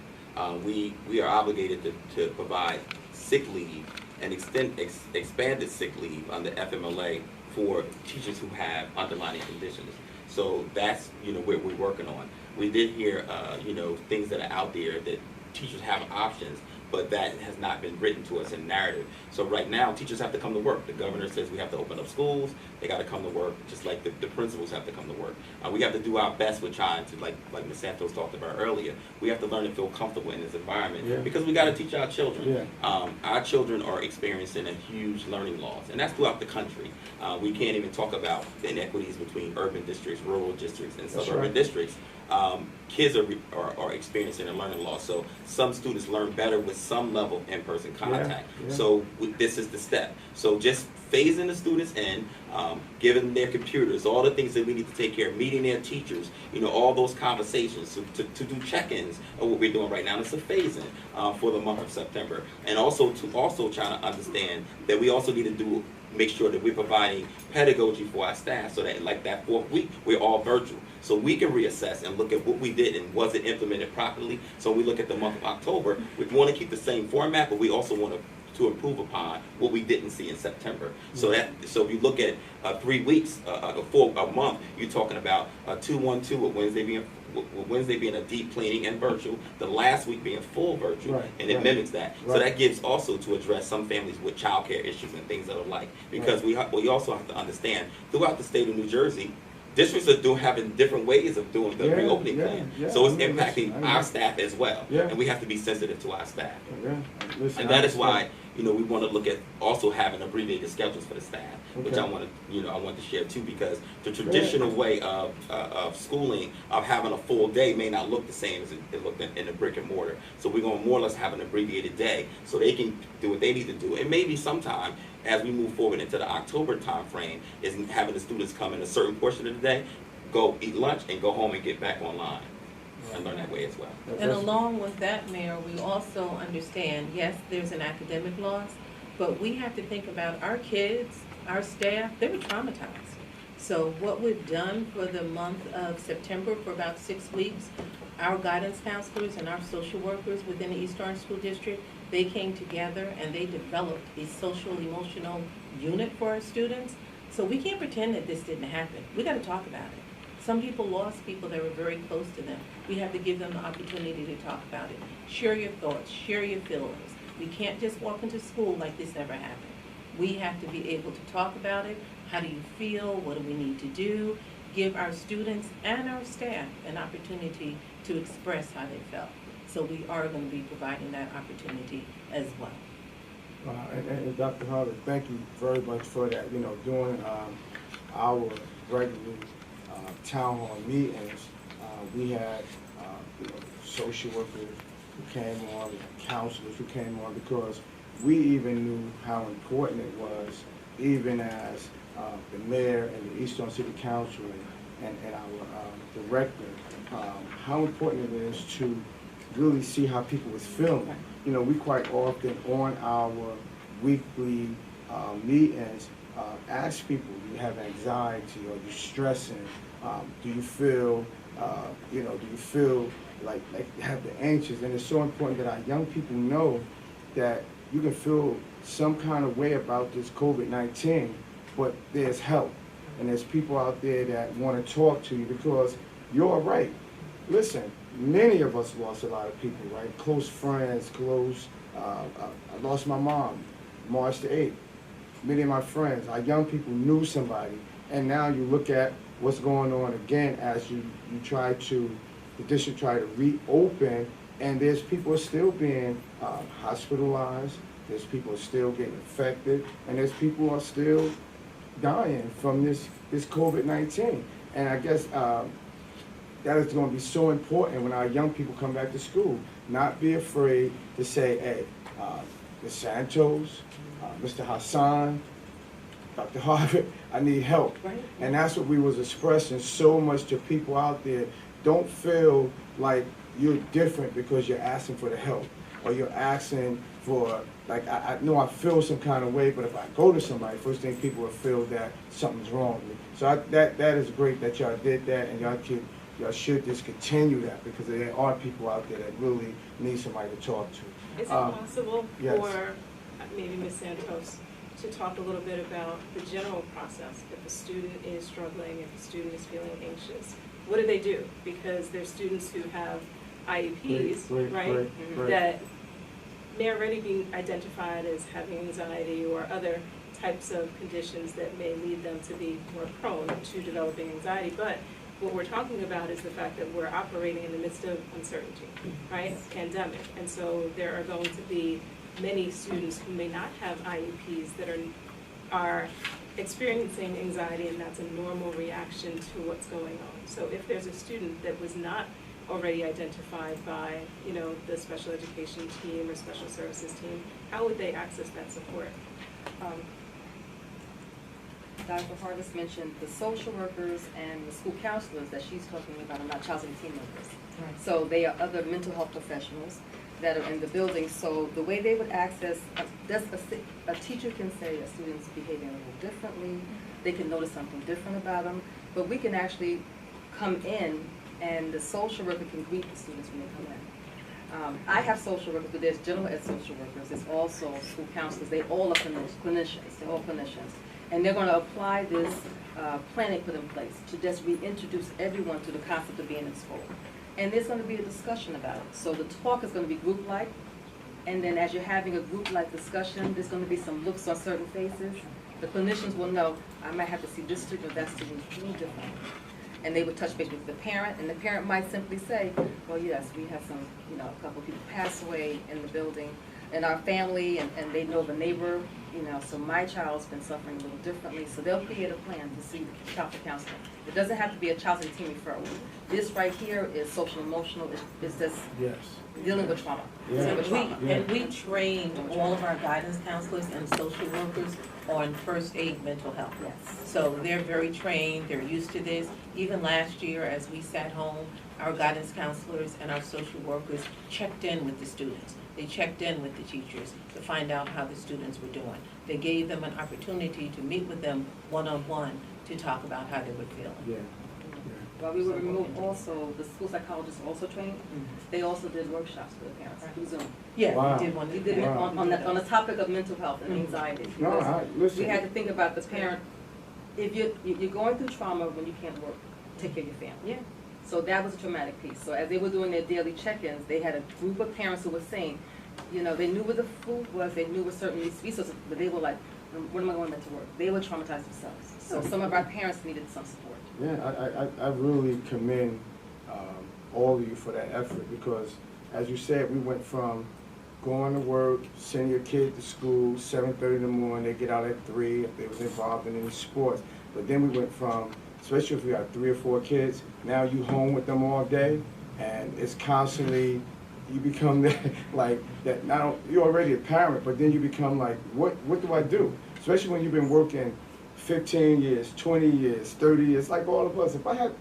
we are obligated to provide sick leave and expanded sick leave under FMLA for teachers who have underlying conditions. So that's what we're working on. We did hear things that are out there that teachers have options, but that has not been written to us in narrative. So right now, teachers have to come to work. The governor says we have to open up schools. They got to come to work, just like the principals have to come to work. We have to do our best with trying to, like Ms. Santos talked about earlier, we have to learn to feel comfortable in this environment because we got to teach our children. Yeah. Our children are experiencing a huge learning loss, and that's throughout the country. We can't even talk about the inequities between urban districts, rural districts, and suburban districts. Kids are experiencing a learning loss. So some students learn better with some level of in-person contact. Yeah. So this is the step. So just phasing the students in, giving them their computers, all the things that we need to take care of, meeting their teachers, all those conversations to do check-ins of what we're doing right now. And it's a phasing for the month of September. And also trying to understand that we also need to make sure that we're providing pedagogy for our staff so that like that 4th week, we're all virtual. So we can reassess and look at what we did and was it implemented properly. So when we look at the month of October, we want to keep the same format, but we also want to improve upon what we didn't see in September. So if you look at 3 weeks, a month, you're talking about 2-1-2 with Wednesday being a deep cleaning and virtual, the last week being full virtual, and it mimics that. So that gives also to address some families with child care issues and things of the like. Because we also have to understand, throughout the state of New Jersey, districts are having different ways of doing the reopening plan. So it's impacting our staff as well. And we have to be sensitive to our staff. Listen, And that is why, we want to look at also having abbreviated schedules for the staff, which I want to, I want to share too, because the traditional way of schooling, of having a full day may not look the same as it looked in the brick and mortar. So we're going to more or less have an abbreviated day so they can do what they need to do. And maybe sometime as we move forward into the October time frame is having the students come in a certain portion of the day, go eat lunch, and go home and get back online. And learn that way as well. And along with that, Mayor, we also understand, yes, there's an academic loss, but we have to think about our kids, our staff, they were traumatized. So what we've done for the month of September for about 6 weeks, our guidance counselors and our social workers within the East Orange School District, they came together and they developed a social emotional unit for our students. So we can't pretend that this didn't happen. We got to talk about it. Some people lost people that were very close to them. We have to give them the opportunity to talk about it. Share your thoughts, share your feelings. We can't just walk into school like this never happened. We have to be able to talk about it. How do you feel? What do we need to do? Give our students and our staff an opportunity to express how they felt. So we are going to be providing that opportunity as well. And Dr. Harvey, thank you very much for that. During our regular town hall meetings, we had social workers who came on, counselors who came on, because we even knew how important it was, even as the mayor and the East Orange City Council and our director, how important it is to really see how people was feeling. We quite often on our weekly meetings ask people, do you have anxiety, or are you stressing? Do you feel, do you feel like you have the anxious? And it's so important that our young people know that you can feel some kind of way about this COVID-19, but there's help. And there's people out there that want to talk to you, because you're right. Listen, many of us lost a lot of people, right? Close friends, I lost my mom March the 8th. Many of my friends, our young people knew somebody. And now you look at what's going on again as the district try to reopen, and there's people still being hospitalized, there's people still getting infected, and there's people are still dying from this COVID-19. And I guess that is going to be so important when our young people come back to school. Not be afraid to say, hey, Ms. Santos, Mr. Hassan, Dr. Harvard, I need help. Right. And that's what we was expressing so much to people out there. Don't feel like you're different because you're asking for the help, or you're asking for, like, I know I feel some kind of way, but if I go to somebody, first thing people will feel that something's wrong with me. So that is great that y'all did that, and y'all should just continue that, because there are people out there that really need somebody to talk to. Is it possible yes. for maybe Ms. Santos to talk a little bit about the general process? If a student is struggling, if a student is feeling anxious, what do they do? Because there's students who have IEPs, right? That may already be identified as having anxiety or other types of conditions that may lead them to be more prone to developing anxiety. But what we're talking about is the fact that we're operating in the midst of uncertainty, right? Pandemic. And so there are going to be many students who may not have IEPs that are experiencing anxiety, and that's a normal reaction to what's going on. So if there's a student that was not already identified by, the special education team or special services team, how would they access that support? Dr. Harvest mentioned the social workers and the school counselors that she's talking about are not child safety team members. Right. So they are other mental health professionals that are in the building. So the way they would access, a teacher can say a student's behaving a little differently. They can notice something different about them. But we can actually come in, and the social worker can greet the students when they come in. I have social workers, but there's general ed social workers. There's also school counselors. They all are clinicians. They're all clinicians. And they're going to apply this plan they put in place to just reintroduce everyone to the concept of being in school. And there's going to be a discussion about it. So the talk is going to be group-like. And then as you're having a group-like discussion, there's going to be some looks on certain faces. The clinicians will know, I might have to see this student or that student a little different. And they would touch base with the parent, and the parent might simply say, well, yes, we had some, a couple of people pass away in the building, in our family, and they know the neighbor, so my child's been suffering a little differently, so they'll create a plan to see the child for counseling. It doesn't have to be a child and teen referral. This right here is social emotional, it's just dealing with trauma. Yeah. Dealing with trauma. And we trained all of our guidance counselors and social workers on first aid mental health. Yes. So they're very trained, they're used to this. Even last year, as we sat home, our guidance counselors and our social workers checked in with the students. They checked in with the teachers to find out how the students were doing. They gave them an opportunity to meet with them one-on-one to talk about how they were feeling. Yeah. While we were remote also, the school psychologists also trained. They also did workshops for the parents through Zoom. Yeah, Wow. we did one. We did it Wow. on the topic of mental health and anxiety. No, because listen. we had to think about the parent. If you're going through trauma when you can't work, take care of your family. Yeah. So that was a traumatic piece. So as they were doing their daily check-ins, they had a group of parents who were saying, they knew where the food was, they knew where certain resources, but they were like, when am I going back to work? They were traumatized themselves. So some of our parents needed some support. Yeah, I really commend all of you for that effort because, as you said, we went from going to work, sending your kid to school, 7:30 in the morning, they get out at 3 if they was involved in any sports. But then we went from, especially if we got 3 or 4 kids, now you home with them all day, and it's constantly, you become like that. Now you're already a parent, but then you become like, what do I do? Especially when you've been working 15 years, 20 years, 30 years, like all of us. If I had,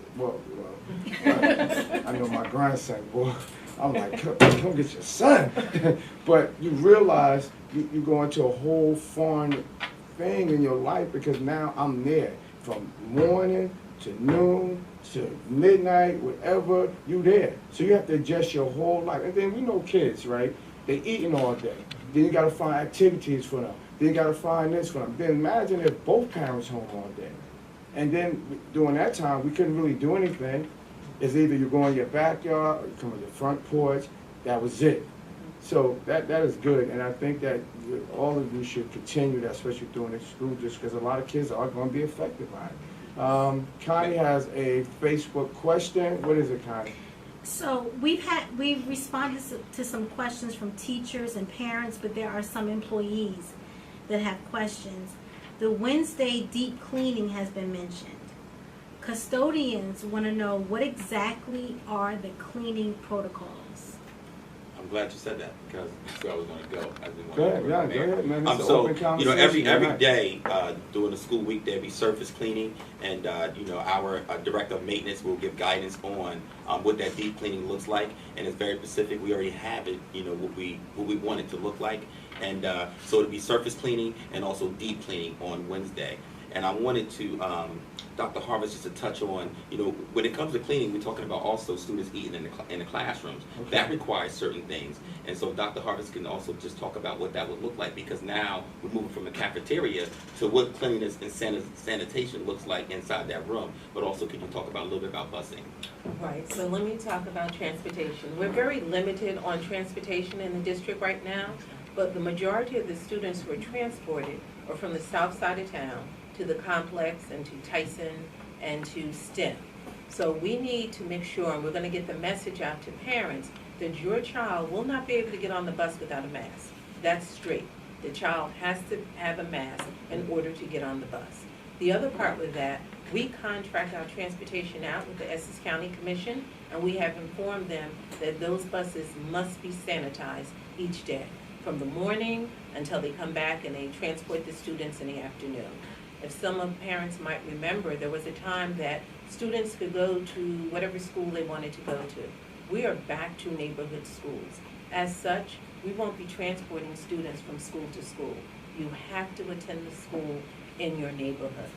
I know my grandson, boy, I'm like, come get your son. But you realize you go into a whole foreign thing in your life because now I'm there from morning to noon to midnight, whatever, you there. So you have to adjust your whole life. And then we know kids, right? They eating all day. Then you got to find activities for them. Then you got to find this for them. Then imagine if both parents home all day. And then during that time, we couldn't really do anything. It's either you go in your backyard or you come on your front porch. That was it. So that is good. And I think that all of you should continue that, especially during the school, just because a lot of kids are going to be affected by it. Connie has a Facebook question. What is it, Connie? So we've responded to some questions from teachers and parents, but there are some employees that have questions. The Wednesday deep cleaning has been mentioned. Custodians want to know what exactly are the cleaning protocols. I'm glad you said that because that's where I was going to go. I didn't want Go to ahead, yeah, go ahead, man. It's an so open conversation. every day during the school week there'll be surface cleaning, and our director of maintenance will give guidance on what that deep cleaning looks like, and it's very specific. We already have it, what we want it to look like, and so it'll be surface cleaning and also deep cleaning on Wednesday. And I wanted to, Dr. Harvest, just to touch on, when it comes to cleaning, we're talking about also students eating in the classrooms. Okay. That requires certain things. And so Dr. Harvest can also just talk about what that would look like, because now we're moving from a cafeteria to what cleanliness and sanitation looks like inside that room. But also, can you talk about a little bit about busing? Right, so let me talk about transportation. We're very limited on transportation in the district right now, but the majority of the students who are transported are from the south side of town to the complex and to Tyson and to STEM. So we need to make sure, and we're going to get the message out to parents, that your child will not be able to get on the bus without a mask. That's straight. The child has to have a mask in order to get on the bus. The other part with that, we contract our transportation out with the Essex County Commission, and we have informed them that those buses must be sanitized each day, from the morning until they come back and they transport the students in the afternoon. If some of the parents might remember, there was a time that students could go to whatever school they wanted to go to. We are back to neighborhood schools. As such, we won't be transporting students from school to school. You have to attend the school in your neighborhood.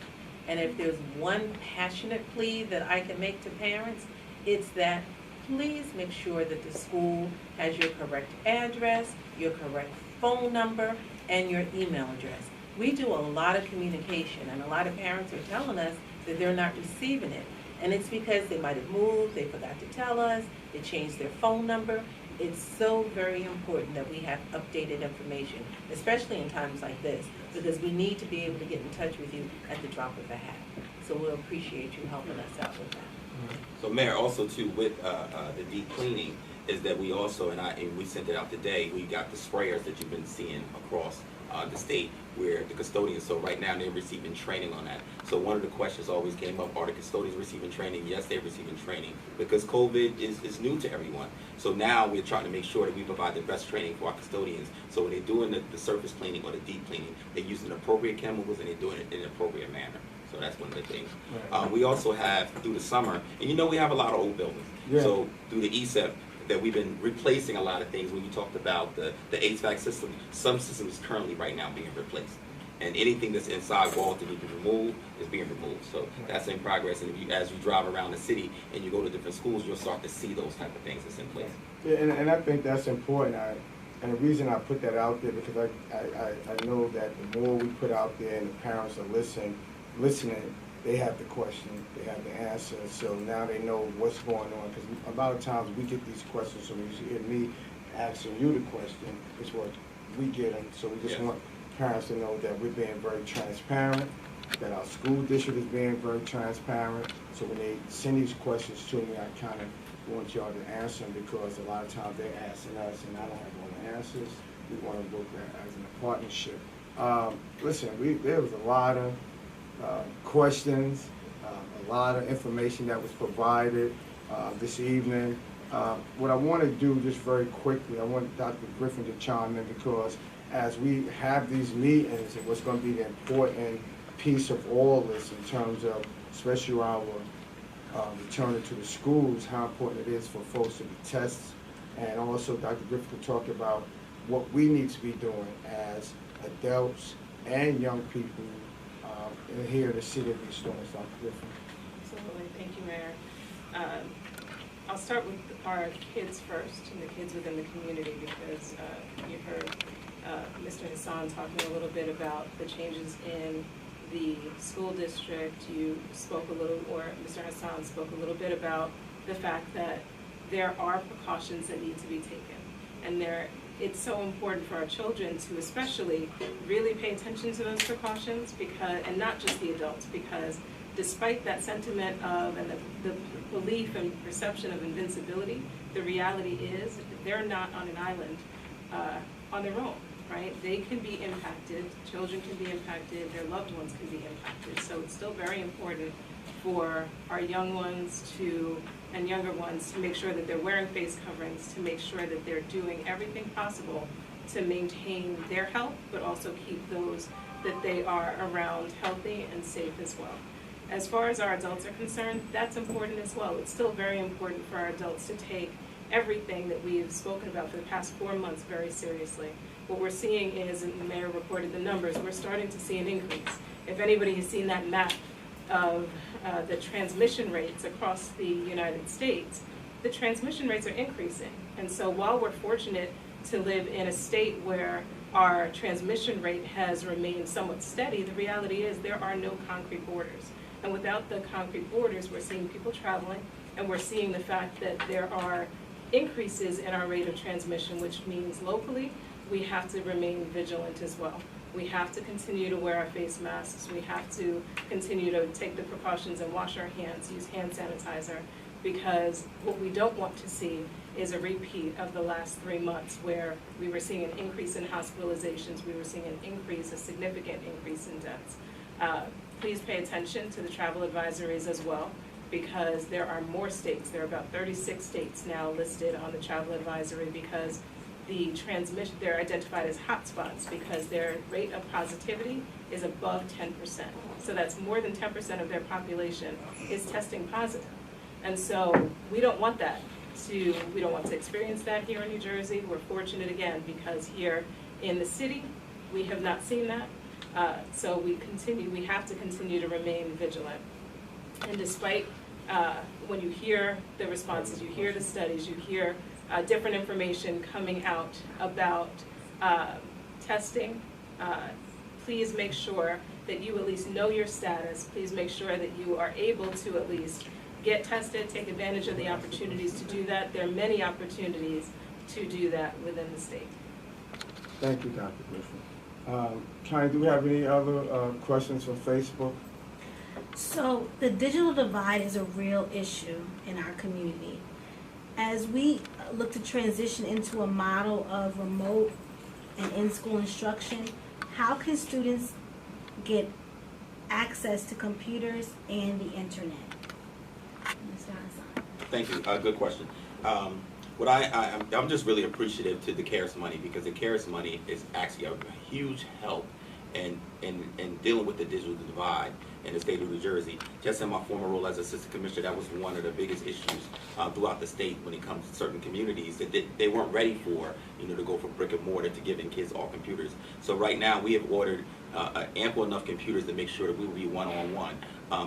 And if there's one passionate plea that I can make to parents, it's that please make sure that the school has your correct address, your correct phone number, and your email address. We do a lot of communication, and a lot of parents are telling us that they're not receiving it. And it's because they might have moved, they forgot to tell us, they changed their phone number. It's so very important that we have updated information, especially in times like this, because we need to be able to get in touch with you at the drop of a hat. So we'll appreciate you helping us out with that. So Mayor, also too, with the deep cleaning, is that we also, and we sent it out today, we got the sprayers that you've been seeing across the state where the custodians, so right now they're receiving training on that. So one of the questions always came up, are the custodians receiving training? Yes, they're receiving training because COVID is new to everyone. So now we're trying to make sure that we provide the best training for our custodians. So when they're doing the surface cleaning or the deep cleaning, they're using appropriate chemicals and they're doing it in an appropriate manner. So that's one of the things. Right. We also have, through the summer, and you know we have a lot of old buildings. Yeah. So through the ESEP, that we've been replacing a lot of things. When you talked about the HVAC system, some systems currently right now being replaced. And anything that's inside walls that need to be removed is being removed. So that's in progress. And if you, as you drive around the city and you go to different schools, you'll start to see those type of things that's in place. Yeah, and I think that's important. And the reason I put that out there because I know that the more we put out there and the parents are listening, they have the question, they have the answer. So now they know what's going on. Because a lot of times we get these questions, so when you hear me asking you the question, it's what we get them. So we just want parents to know that we're being very transparent, that our school district is being very transparent. So when they send these questions to me, I kind of want y'all to answer them because a lot of times they're asking us and I don't have all the answers. We want to work as in a partnership. Listen, there was a lot of questions, a lot of information that was provided this evening. What I want to do just very quickly, I want Dr. Griffin to chime in because as we have these meetings, and what's going to be the important piece of all this in terms of, especially our returning to the schools, how important it is for folks to be tested. And also Dr. Griffin will talk about what we need to be doing as adults and young people here in the city of East Orange. Dr. Griffin. Absolutely. Thank you, Mayor. I'll start with our kids first and the kids within the community because you heard Mr. Hassan talking a little bit about the changes in the school district. You spoke a little, or Mr. Hassan spoke a little bit about the fact that there are precautions that need to be taken. And it's so important for our children to especially really pay attention to those precautions because, and not just the adults, because despite that sentiment of and the belief and perception of invincibility, the reality is they're not on an island on their own, right? They can be impacted, children can be impacted, their loved ones can be impacted. So it's still very important for our young ones and younger ones to make sure that they're wearing face coverings, to make sure that they're doing everything possible to maintain their health, but also keep those that they are around healthy and safe as well. As far as our adults are concerned, that's important as well. It's still very important for our adults to take everything that we've spoken about for the past 4 months very seriously. What we're seeing is, and the mayor reported the numbers, we're starting to see an increase. If anybody has seen that map of the transmission rates across the United States, the transmission rates are increasing. And so while we're fortunate to live in a state where our transmission rate has remained somewhat steady, the reality is there are no concrete borders. And without the concrete borders, we're seeing people traveling, and we're seeing the fact that there are increases in our rate of transmission, which means locally we have to remain vigilant as well. We have to continue to wear our face masks. We have to continue to take the precautions and wash our hands, use hand sanitizer, because what we don't want to see is a repeat of the last 3 months where we were seeing an increase in hospitalizations, we were seeing an increase, a significant increase in deaths. Please pay attention to the travel advisories as well, because there are more states. There are about 36 states now listed on the travel advisory because the transmission, they're identified as hotspots because their rate of positivity is above 10%. So that's more than 10% of their population is testing positive. And so we don't want we don't want to experience that here in New Jersey. We're fortunate again because here in the city, we have not seen that. So we have to continue to remain vigilant. And despite when you hear the responses, you hear the studies, you hear different information coming out about testing, please make sure that you at least know your status. Please make sure that you are able to at least get tested, take advantage of the opportunities to do that. There are many opportunities to do that within the state. Thank you, Dr. Griffin. China, do we have any other questions from Facebook? So the digital divide is a real issue in our community. As we look to transition into a model of remote and in-school instruction, how can students get access to computers and the internet? Mr. Hassan. Thank you. Good question. I'm just really appreciative to the CARES money, because the CARES money is actually a huge help in dealing with the digital divide in the state of New Jersey. Just in my former role as assistant commissioner, that was one of the biggest issues throughout the state when it comes to certain communities that they weren't ready for, to go from brick and mortar to giving kids all computers. So right now we have ordered ample enough computers to make sure that we will be one-on-one.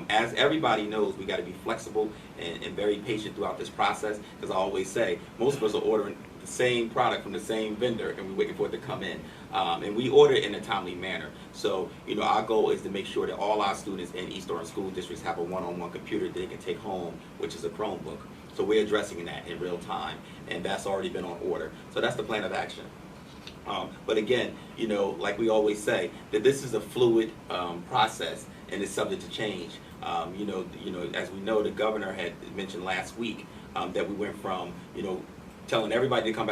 As everybody knows, we got to be flexible and very patient throughout this process, because I always say most of us are ordering the same product from the same vendor and we're waiting for it to come in. And we order it in a timely manner. So, our goal is to make sure that all our students in East Orange school districts have a one-on-one computer that they can take home, which is a Chromebook. So we're addressing that in real time, and that's already been on order. So that's the plan of action. But again, like we always say, that this is a fluid process and it's subject to change. As we know, the governor had mentioned last week that we went from, telling everybody to come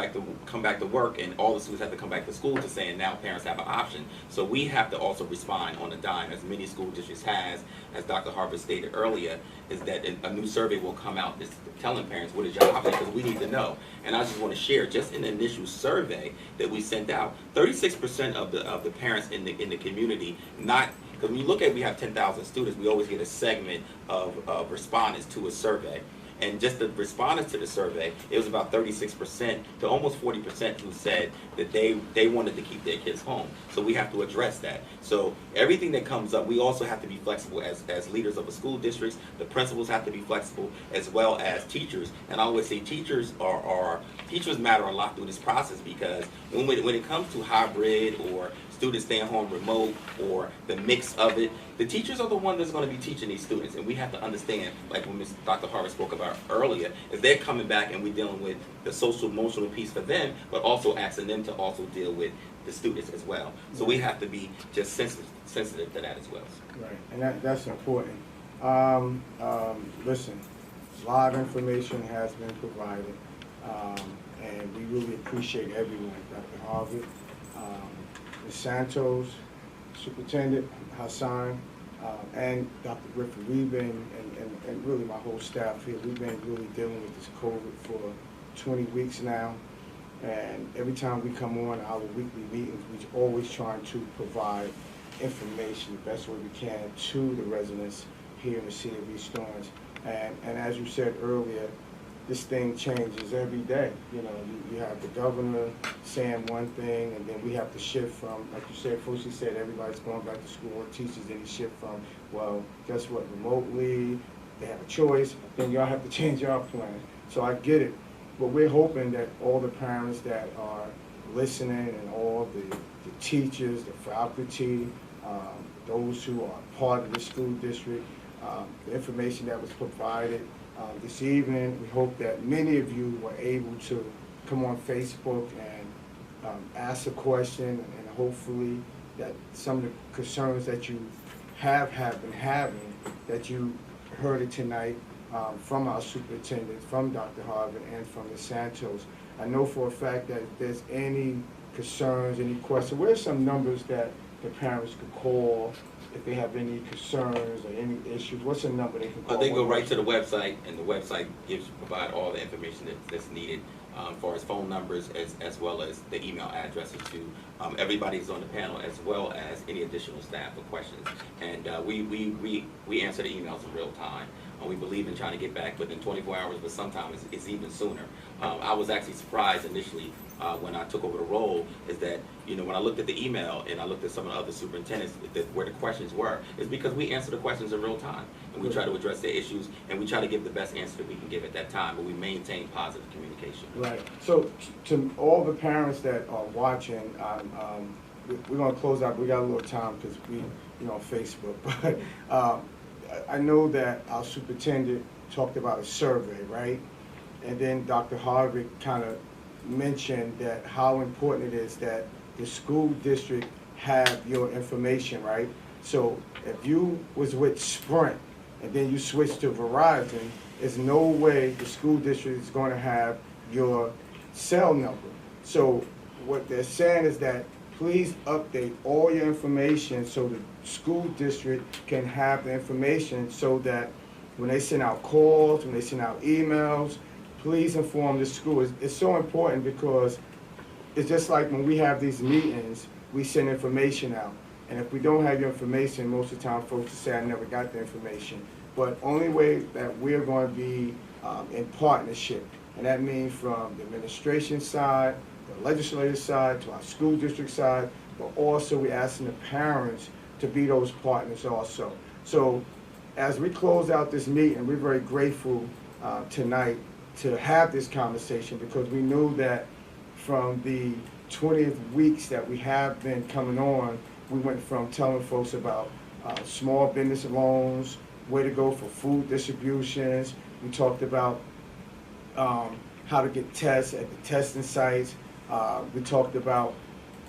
back to work, and all the students have to come back to school, to saying now parents have an option. So we have to also respond on a dime, as many school districts has, as Dr. Harvard stated earlier, is that a new survey will come out that's telling parents what is your option, because we need to know. And I just want to share, just in the initial survey that we sent out, 36% of the parents in the community, because when you look at, we have 10,000 students, we always get a segment of respondents to a survey. And just the respondents to the survey, it was about 36% to almost 40% who said that they wanted to keep their kids home. So we have to address that. So everything that comes up, we also have to be flexible as leaders of the school districts. The principals have to be flexible, as well as teachers. And I always say teachers matter a lot through this process, because when it comes to hybrid or students staying home remote or the mix of it, the teachers are the one that's going to be teaching these students, and we have to understand, like when Dr. Harvard spoke about earlier, is they're coming back and we're dealing with the social emotional piece for them, but also asking them to also deal with the students as well. So we have to be just sensitive to that as well. Right, and that's important. Listen, a lot of information has been provided, and we really appreciate everyone, Dr. Harvard, Ms. Santos, Superintendent Hassan, and Dr. Griffin. We've been, and really my whole staff here, we've been really dealing with this COVID for 20 weeks now. And every time we come on our weekly meetings, we're always trying to provide information the best way we can to the residents here in the city of East Orange. And as you said earlier, this thing changes every day. You have the governor saying one thing, and then we have to shift from, like you said, first you said everybody's going back to school, teachers, then you shift from, well, guess what, remotely, they have a choice, then y'all have to change your plan. So I get it, but we're hoping that all the parents that are listening, and all the teachers, the faculty, those who are part of the school district, the information that was provided this evening, we hope that many of you were able to come on Facebook and ask a question, and hopefully that some of the concerns that you have been having, that you heard it tonight from our superintendent, from Dr. Harvard, and from Ms. Santos. I know for a fact that if there's any concerns, any questions, where's some numbers that the parents could call if they have any concerns or any issues? What's the number they can call? They go right to the website, and the website provide all the information that's needed, as far as phone numbers as well as the email addresses to everybody who's on the panel, as well as any additional staff or questions. And we answer the emails in real time. We believe in trying to get back within 24 hours, but sometimes it's even sooner. I was actually surprised initially when I took over the role, is that when I looked at the email and I looked at some of the other superintendents, where the questions were, is because we answer the questions in real time, and we try to address their issues, and we try to give the best answer that we can give at that time, but we maintain positive communication. Right. So to all the parents that are watching, we're going to close out. We got a little time because we on Facebook, but I know that our superintendent talked about a survey, right? And then Dr. Harvard kind of mention that how important it is that the school district have your information, right? So if you was with Sprint and then you switch to Verizon, there's no way the school district is going to have your cell number. So what they're saying is that please update all your information so the school district can have the information so that when they send out calls, when they send out emails, please inform the school. It's so important because it's just like when we have these meetings, we send information out. And if we don't have your information, most of the time folks will say, I never got the information. But only way that we're going to be in partnership, and that means from the administration side, the legislative side, to our school district side, but also we're asking the parents to be those partners also. So as we close out this meeting, we're very grateful tonight to have this conversation because we knew that from the 20th weeks that we have been coming on, we went from telling folks about small business loans, where to go for food distributions. We talked about how to get tests at the testing sites. We talked about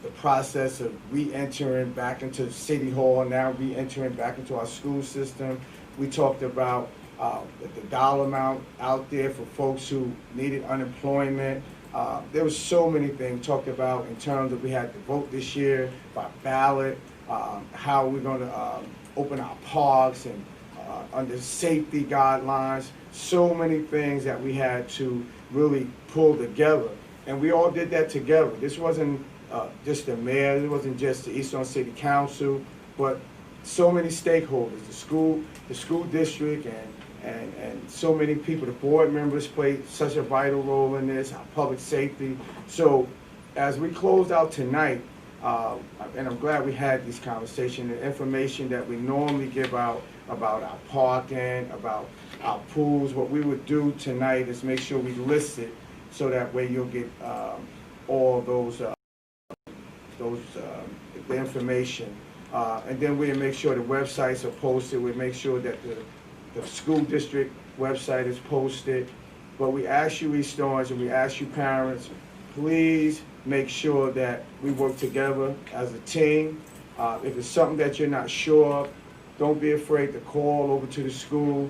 the process of re-entering back into City Hall, now re-entering back into our school system. We talked about the dollar amount out there for folks who needed unemployment. There was so many things we talked about in terms of we had to vote this year by ballot, how we're going to open our parks and under safety guidelines, so many things that we had to really pull together. And we all did that together. This wasn't just the mayor, it wasn't just the East Orange City Council, but so many stakeholders, the school district and so many people, the board members played such a vital role in this, our public safety. So as we closed out tonight, and I'm glad we had this conversation, the information that we normally give out about our parking, about our pools, what we would do tonight is make sure we list it so that way you'll get all those the information. And then we'll make sure the websites are posted. We'll make sure that the school district website is posted. But we ask you, East Orange, and we ask you parents, please make sure that we work together as a team. If it's something that you're not sure of, don't be afraid to call over to the school.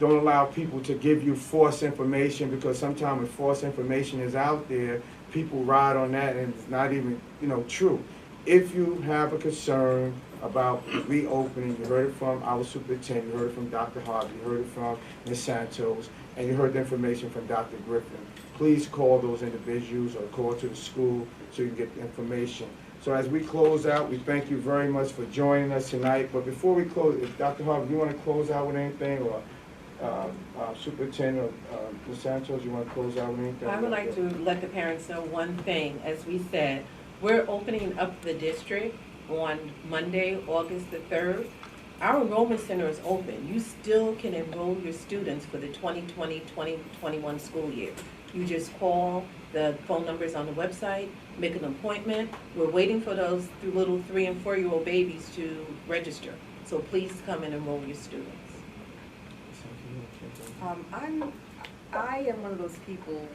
Don't allow people to give you false information because sometimes when false information is out there, people ride on that and it's not even, true. If you have a concern about reopening, you heard it from our superintendent, you heard it from Dr. Harvey, you heard it from Ms. Santos, and you heard the information from Dr. Griffin, please call those individuals or call to the school so you can get the information. So as we close out, we thank you very much for joining us tonight. But before we close, if Dr. Harvey, you want to close out with anything, or Superintendent Ms. Santos, you want to close out with anything? I would like to let the parents know one thing. As we said, we're opening up the district on Monday, August the 3rd. Our enrollment center is open. You still can enroll your students for the 2020-2021 school year. You just call the phone numbers on the website, make an appointment. We're waiting for those little 3- and 4-year-old babies to register. So please come and enroll your students. I am one of those people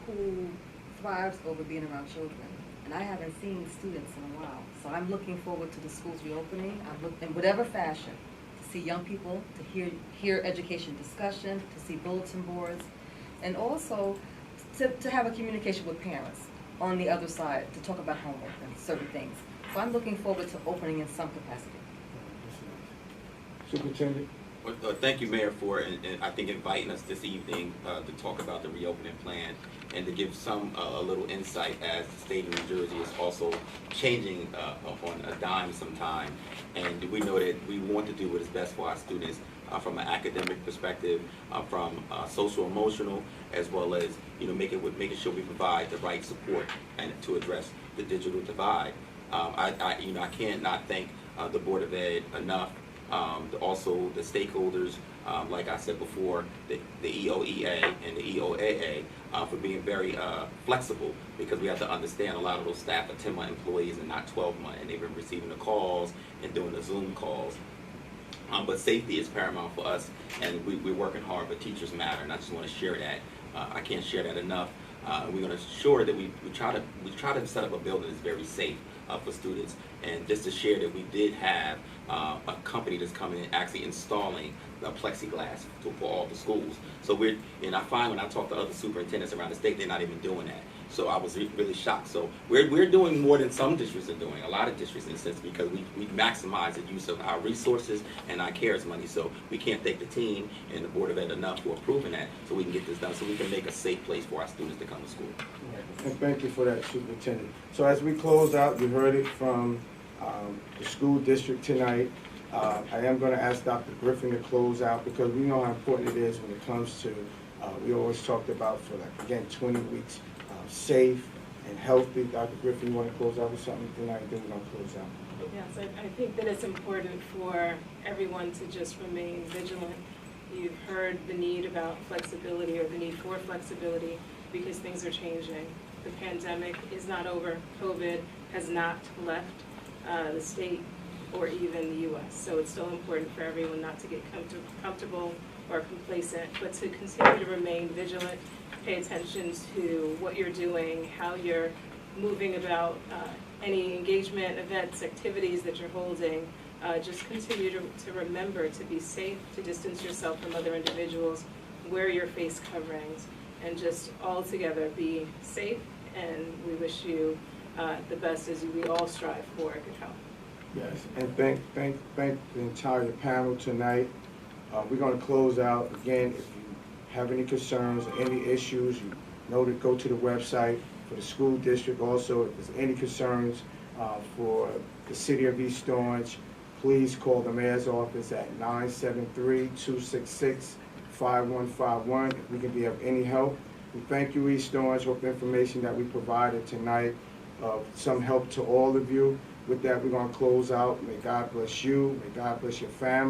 who thrives over being around children, and I haven't seen students in a while. So I'm looking forward to the schools reopening. In whatever fashion, to see young people, to hear education discussion, to see bulletin boards, and also to have a communication with parents on the other side to talk about homework and certain things. So I'm looking forward to opening in some capacity. Superintendent? Well, thank you, Mayor, for and I think inviting us this evening to talk about the reopening plan and to give a little insight as the state of New Jersey is also changing on a dime sometime. And we know that we want to do what is best for our students from an academic perspective, from social emotional, as well as making sure we provide the right support and to address the digital divide. I can't not thank the Board of Ed enough. Also the stakeholders, like I said before, the EOEA and the EOAA for being very flexible, because we have to understand a lot of those staff are 10-month employees and not 12-month, and they've been receiving the calls and doing the Zoom calls. But safety is paramount for us, and we're working hard, but teachers matter, and I just want to share that. I can't share that enough. We're going to ensure that we try to set up a building that's very safe for students. And just to share that we did have a company that's coming in actually installing the plexiglass for all the schools. So and I find when I talk to other superintendents around the state, they're not even doing that. So I was really shocked. So we're doing more than some districts are doing, a lot of districts in a sense, because we maximize the use of our resources and our CARES money. So we can't thank the team and the Board of Ed enough for approving that so we can get this done, so we can make a safe place for our students to come to school. And thank you for that, Superintendent. So as we close out, you heard it from the school district tonight. I am going to ask Dr. Griffin to close out because we know how important it is when it comes to, we always talked about for like, again, 20 weeks, safe and healthy. Dr. Griffin, you want to close out with something tonight? Then we're going to close out. Yes, I think that it's important for everyone to just remain vigilant. You've heard the need about flexibility or the need for flexibility because things are changing. The pandemic is not over. COVID has not left the state or even the U.S. So it's still important for everyone not to get comfortable or complacent, but to continue to remain vigilant, pay attention to what you're doing, how you're moving about, any engagement, events, activities that you're holding. Just continue to remember to be safe, to distance yourself from other individuals, wear your face coverings, and just all together be safe. And we wish you the best as we all strive for good health. Yes, and thank the entire panel tonight. We're going to close out again. If you have any concerns or any issues, you know to go to the website for the school district. Also, if there's any concerns for the city of East Orange, please call the mayor's office at 973-266-5151 if we can be of any help. We thank you, East Orange. Hope the information that we provided tonight some help to all of you. With that, we're going to close out. May God bless you. May God bless your family.